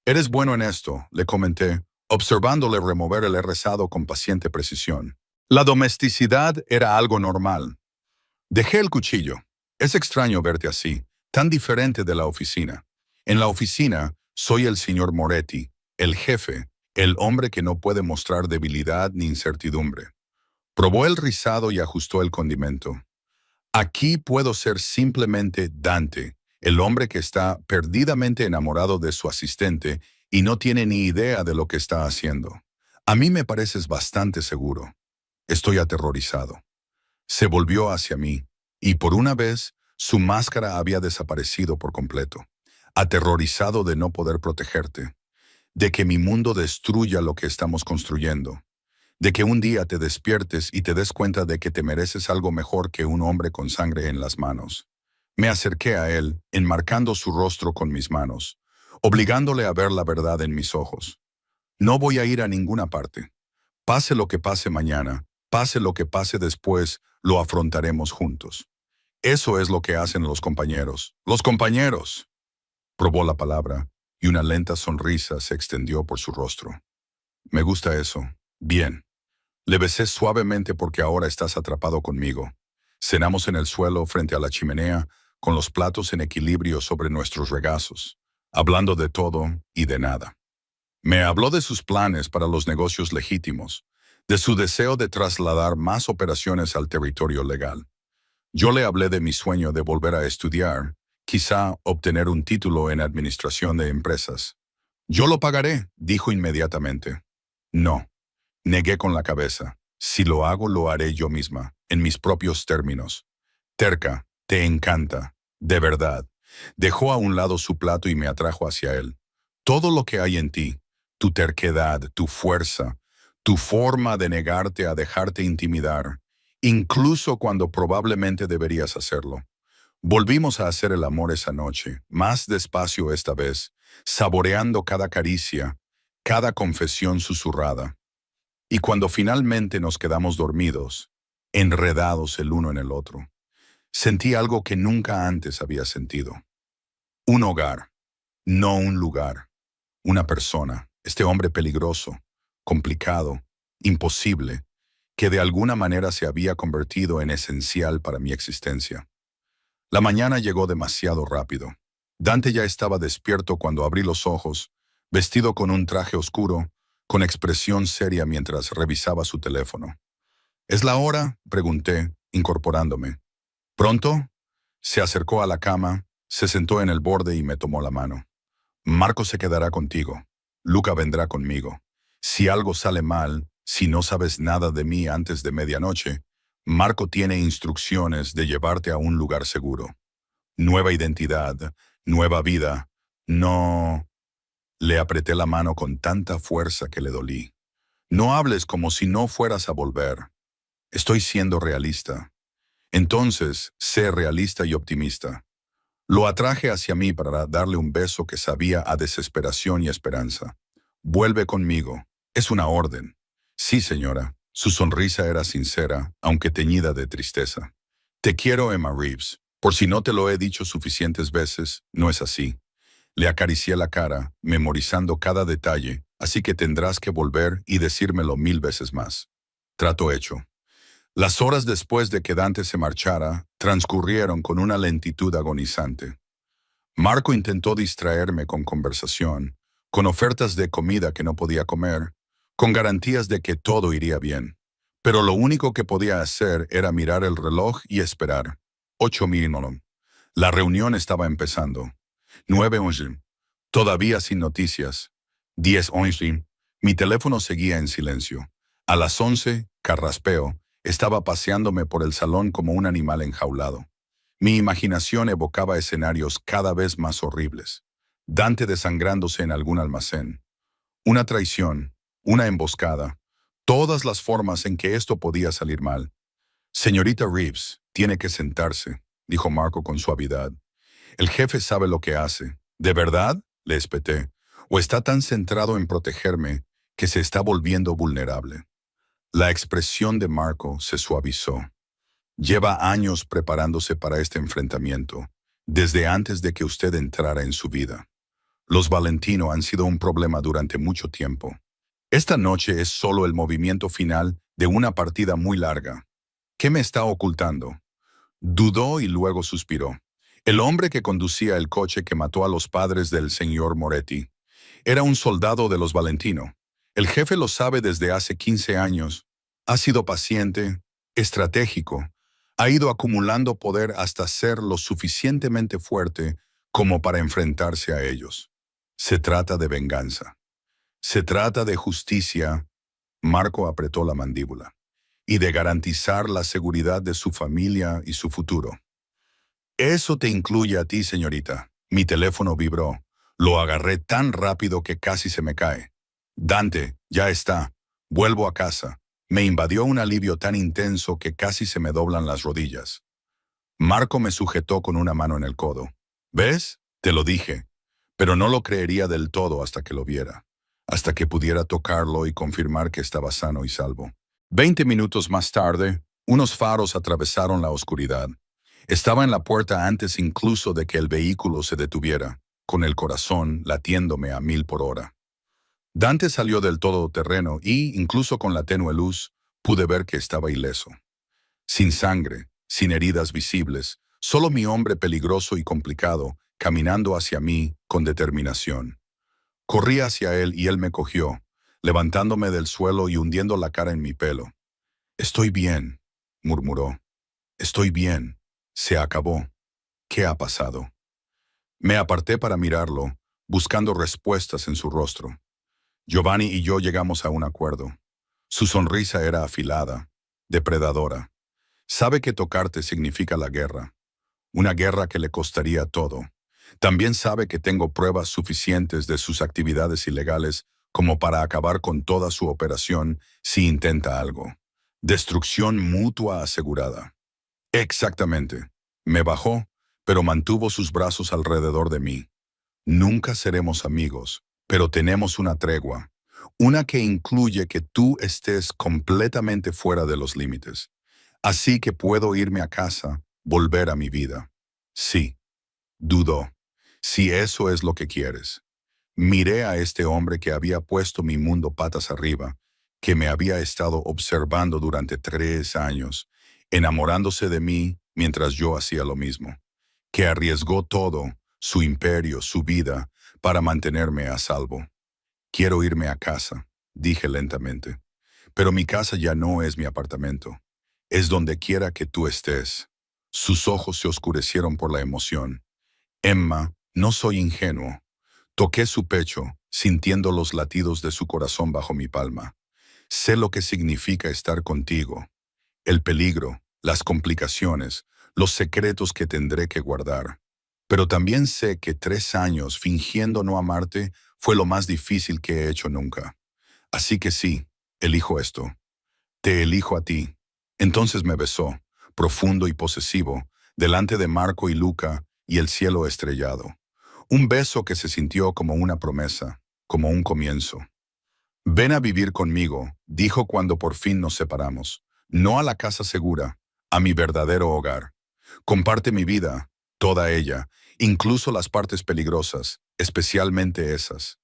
Eres bueno en esto, le comenté, observándole remover el arrezado con paciente precisión. La domesticidad era algo normal. Dejé el cuchillo. Es extraño verte así, tan diferente de la oficina. En la oficina, Soy el señor Moretti, el jefe, el hombre que no puede mostrar debilidad ni incertidumbre. Probó el rizado y ajustó el condimento. Aquí puedo ser simplemente Dante, el hombre que está perdidamente enamorado de su asistente y no tiene ni idea de lo que está haciendo. A mí me pareces bastante seguro. Estoy aterrorizado. Se volvió hacia mí, y por una vez su máscara había desaparecido por completo. Aterrorizado de no poder protegerte, de que mi mundo destruya lo que estamos construyendo, de que un día te despiertes y te des cuenta de que te mereces algo mejor que un hombre con sangre en las manos. Me acerqué a él, enmarcando su rostro con mis manos, obligándole a ver la verdad en mis ojos. No voy a ir a ninguna parte. Pase lo que pase mañana, pase lo que pase después, lo afrontaremos juntos. Eso es lo que hacen los compañeros. ¡Los compañeros! Probó la palabra, y una lenta sonrisa se extendió por su rostro. Me gusta eso. Bien. Le besé suavemente porque ahora estás atrapado conmigo. Cenamos en el suelo frente a la chimenea, con los platos en equilibrio sobre nuestros regazos, hablando de todo y de nada. Me habló de sus planes para los negocios legítimos, de su deseo de trasladar más operaciones al territorio legal. Yo le hablé de mi sueño de volver a estudiar, quizá obtener un título en administración de empresas. Yo lo pagaré, dijo inmediatamente. No, negué con la cabeza. Si lo hago, lo haré yo misma, en mis propios términos. Terca, te encanta, de verdad. Dejó a un lado su plato y me atrajo hacia él. Todo lo que hay en ti, tu terquedad, tu fuerza, tu forma de negarte a dejarte intimidar, incluso cuando probablemente deberías hacerlo. Volvimos a hacer el amor esa noche, más despacio esta vez, saboreando cada caricia, cada confesión susurrada. Y cuando finalmente nos quedamos dormidos, enredados el uno en el otro, sentí algo que nunca antes había sentido. Un hogar, no un lugar, una persona, este hombre peligroso, complicado, imposible, que de alguna manera se había convertido en esencial para mi existencia. La mañana llegó demasiado rápido. Dante ya estaba despierto cuando abrí los ojos, vestido con un traje oscuro, con expresión seria mientras revisaba su teléfono. ¿Es la hora?, pregunté, incorporándome. ¿Pronto? Se acercó a la cama, se sentó en el borde y me tomó la mano. Marco se quedará contigo. Luca vendrá conmigo. Si algo sale mal, si no sabes nada de mí antes de medianoche, Marco tiene instrucciones de llevarte a un lugar seguro. Nueva identidad, nueva vida. No. Le apreté la mano con tanta fuerza que le dolí. No hables como si no fueras a volver. Estoy siendo realista. Entonces, sé realista y optimista. Lo atraje hacia mí para darle un beso que sabía a desesperación y esperanza. Vuelve conmigo. Es una orden. Sí, señora. Su sonrisa era sincera, aunque teñida de tristeza. Te quiero, Emma Reeves. Por si no te lo he dicho suficientes veces, no es así. Le acaricié la cara, memorizando cada detalle, así que tendrás que volver y decírmelo 1000 veces más. Trato hecho. Las horas después de que Dante se marchara, transcurrieron con una lentitud agonizante. Marco intentó distraerme con conversación, con ofertas de comida que no podía comer, con garantías de que todo iría bien. Pero lo único que podía hacer era mirar el reloj y esperar. 8:00. La reunión estaba empezando. 9:11. Todavía sin noticias. 10:11. Mi teléfono seguía en silencio. A las 11, carraspeo. Estaba paseándome por el salón como un animal enjaulado. Mi imaginación evocaba escenarios cada vez más horribles. Dante desangrándose en algún almacén. Una traición, una emboscada. Todas las formas en que esto podía salir mal. Señorita Reeves, tiene que sentarse, dijo Marco con suavidad. El jefe sabe lo que hace. ¿De verdad?, le espeté. ¿O está tan centrado en protegerme que se está volviendo vulnerable? La expresión de Marco se suavizó. Lleva años preparándose para este enfrentamiento, desde antes de que usted entrara en su vida. Los Valentino han sido un problema durante mucho tiempo. Esta noche es solo el movimiento final de una partida muy larga. ¿Qué me está ocultando? Dudó y luego suspiró. El hombre que conducía el coche que mató a los padres del señor Moretti era un soldado de los Valentino. El jefe lo sabe desde hace 15 años. Ha sido paciente, estratégico, ha ido acumulando poder hasta ser lo suficientemente fuerte como para enfrentarse a ellos. Se trata de venganza. Se trata de justicia. Marco apretó la mandíbula. Y de garantizar la seguridad de su familia y su futuro. Eso te incluye a ti, señorita. Mi teléfono vibró. Lo agarré tan rápido que casi se me cae. Dante, ya está. Vuelvo a casa. Me invadió un alivio tan intenso que casi se me doblan las rodillas. Marco me sujetó con una mano en el codo. ¿Ves? Te lo dije. Pero no lo creería del todo hasta que lo viera. Hasta que pudiera tocarlo y confirmar que estaba sano y salvo. 20 minutos más tarde, unos faros atravesaron la oscuridad. Estaba en la puerta antes incluso de que el vehículo se detuviera, con el corazón latiéndome a 1000 por hora. Dante salió del todoterreno y, incluso con la tenue luz, pude ver que estaba ileso. Sin sangre, sin heridas visibles, solo mi hombre peligroso y complicado, caminando hacia mí con determinación. Corrí hacia él y él me cogió, levantándome del suelo y hundiendo la cara en mi pelo. «Estoy bien», murmuró. «Estoy bien. Se acabó. ¿Qué ha pasado?» Me aparté para mirarlo, buscando respuestas en su rostro. Giovanni y yo llegamos a un acuerdo. Su sonrisa era afilada, depredadora. Sabe que tocarte significa la guerra. Una guerra que le costaría todo. También sabe que tengo pruebas suficientes de sus actividades ilegales como para acabar con toda su operación si intenta algo. Destrucción mutua asegurada. Exactamente. Me bajó, pero mantuvo sus brazos alrededor de mí. Nunca seremos amigos, pero tenemos una tregua. Una que incluye que tú estés completamente fuera de los límites. Así que puedo irme a casa, volver a mi vida. Sí. Dudó. Si eso es lo que quieres. Miré a este hombre que había puesto mi mundo patas arriba, que me había estado observando durante 3 años, enamorándose de mí mientras yo hacía lo mismo, que arriesgó todo, su imperio, su vida, para mantenerme a salvo. Quiero irme a casa, dije lentamente. Pero mi casa ya no es mi apartamento. Es donde quiera que tú estés. Sus ojos se oscurecieron por la emoción. Emma, no soy ingenuo. Toqué su pecho, sintiendo los latidos de su corazón bajo mi palma. Sé lo que significa estar contigo. El peligro, las complicaciones, los secretos que tendré que guardar. Pero también sé que 3 años fingiendo no amarte fue lo más difícil que he hecho nunca. Así que sí, elijo esto. Te elijo a ti. Entonces me besó, profundo y posesivo, delante de Marco y Luca y el cielo estrellado. Un beso que se sintió como una promesa, como un comienzo. «Ven a vivir conmigo», dijo cuando por fin nos separamos. «No a la casa segura, a mi verdadero hogar. Comparte mi vida, toda ella, incluso las partes peligrosas, especialmente esas.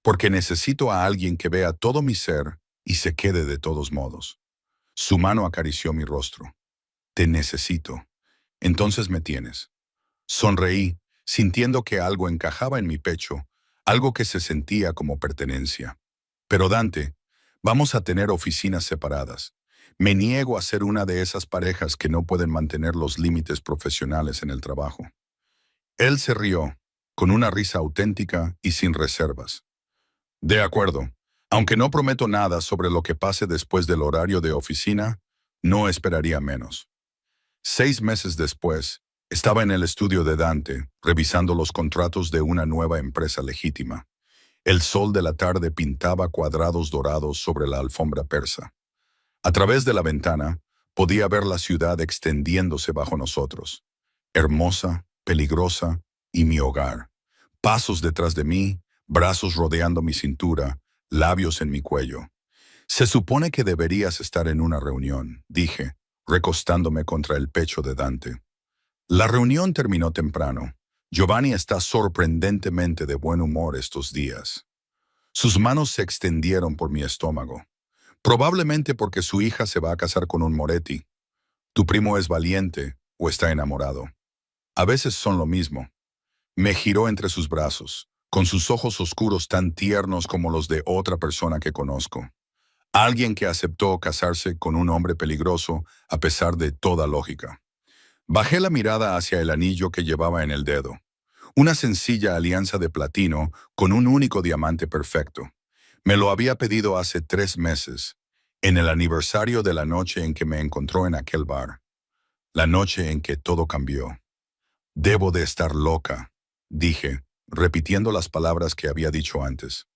Porque necesito a alguien que vea todo mi ser y se quede de todos modos». Su mano acarició mi rostro. «Te necesito. Entonces me tienes». Sonreí, sintiendo que algo encajaba en mi pecho, algo que se sentía como pertenencia. «Pero Dante, vamos a tener oficinas separadas. Me niego a ser una de esas parejas que no pueden mantener los límites profesionales en el trabajo». Él se rió, con una risa auténtica y sin reservas. «De acuerdo. Aunque no prometo nada sobre lo que pase después del horario de oficina, no esperaría menos». 6 meses después, estaba en el estudio de Dante, revisando los contratos de una nueva empresa legítima. El sol de la tarde pintaba cuadrados dorados sobre la alfombra persa. A través de la ventana, podía ver la ciudad extendiéndose bajo nosotros. Hermosa, peligrosa y mi hogar. Pasos detrás de mí, brazos rodeando mi cintura, labios en mi cuello. «Se supone que deberías estar en una reunión», dije, recostándome contra el pecho de Dante. La reunión terminó temprano. Giovanni está sorprendentemente de buen humor estos días. Sus manos se extendieron por mi estómago. «Probablemente porque su hija se va a casar con un Moretti. Tu primo es valiente o está enamorado». A veces son lo mismo. Me giró entre sus brazos, con sus ojos oscuros tan tiernos como los de otra persona que conozco. Alguien que aceptó casarse con un hombre peligroso a pesar de toda lógica. Bajé la mirada hacia el anillo que llevaba en el dedo. Una sencilla alianza de platino con un único diamante perfecto. Me lo había pedido hace 3 meses, en el aniversario de la noche en que me encontró en aquel bar. La noche en que todo cambió. Debo de estar loca, dije, repitiendo las palabras que había dicho antes.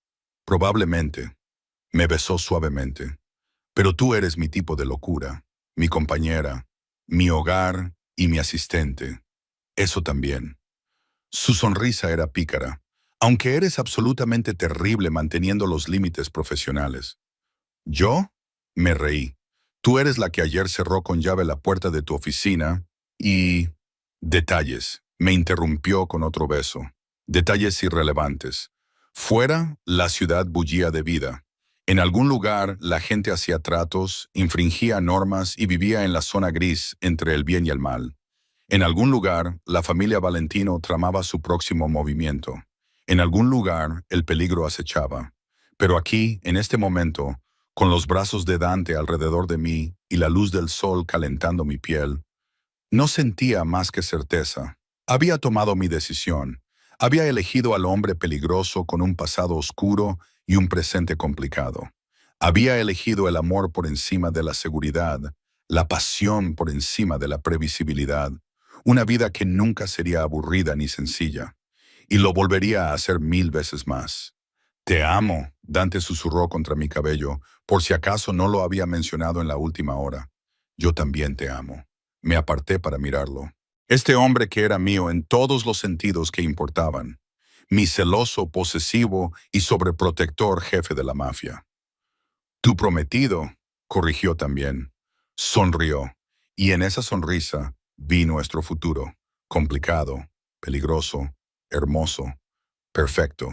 Probablemente. Me besó suavemente. Pero tú eres mi tipo de locura, mi compañera, mi hogar y mi asistente. Eso también. Su sonrisa era pícara, aunque eres absolutamente terrible manteniendo los límites profesionales. ¿Yo? Me reí. Tú eres la que ayer cerró con llave la puerta de tu oficina y... Detalles. Me interrumpió con otro beso. Detalles irrelevantes. Fuera, la ciudad bullía de vida. En algún lugar, la gente hacía tratos, infringía normas y vivía en la zona gris entre el bien y el mal. En algún lugar, la familia Valentino tramaba su próximo movimiento. En algún lugar, el peligro acechaba. Pero aquí, en este momento, con los brazos de Dante alrededor de mí y la luz del sol calentando mi piel, no sentía más que certeza. Había tomado mi decisión. Había elegido al hombre peligroso con un pasado oscuro y un presente complicado. Había elegido el amor por encima de la seguridad, la pasión por encima de la previsibilidad, una vida que nunca sería aburrida ni sencilla, y lo volvería a hacer 1000 veces más. Te amo, Dante susurró contra mi cabello, por si acaso no lo había mencionado en la última hora. Yo también te amo. Me aparté para mirarlo. Este hombre que era mío en todos los sentidos que importaban. Mi celoso, posesivo y sobreprotector jefe de la mafia. Tu prometido, corrigió también. Sonrió, y en esa sonrisa vi nuestro futuro. Complicado, peligroso, hermoso, perfecto.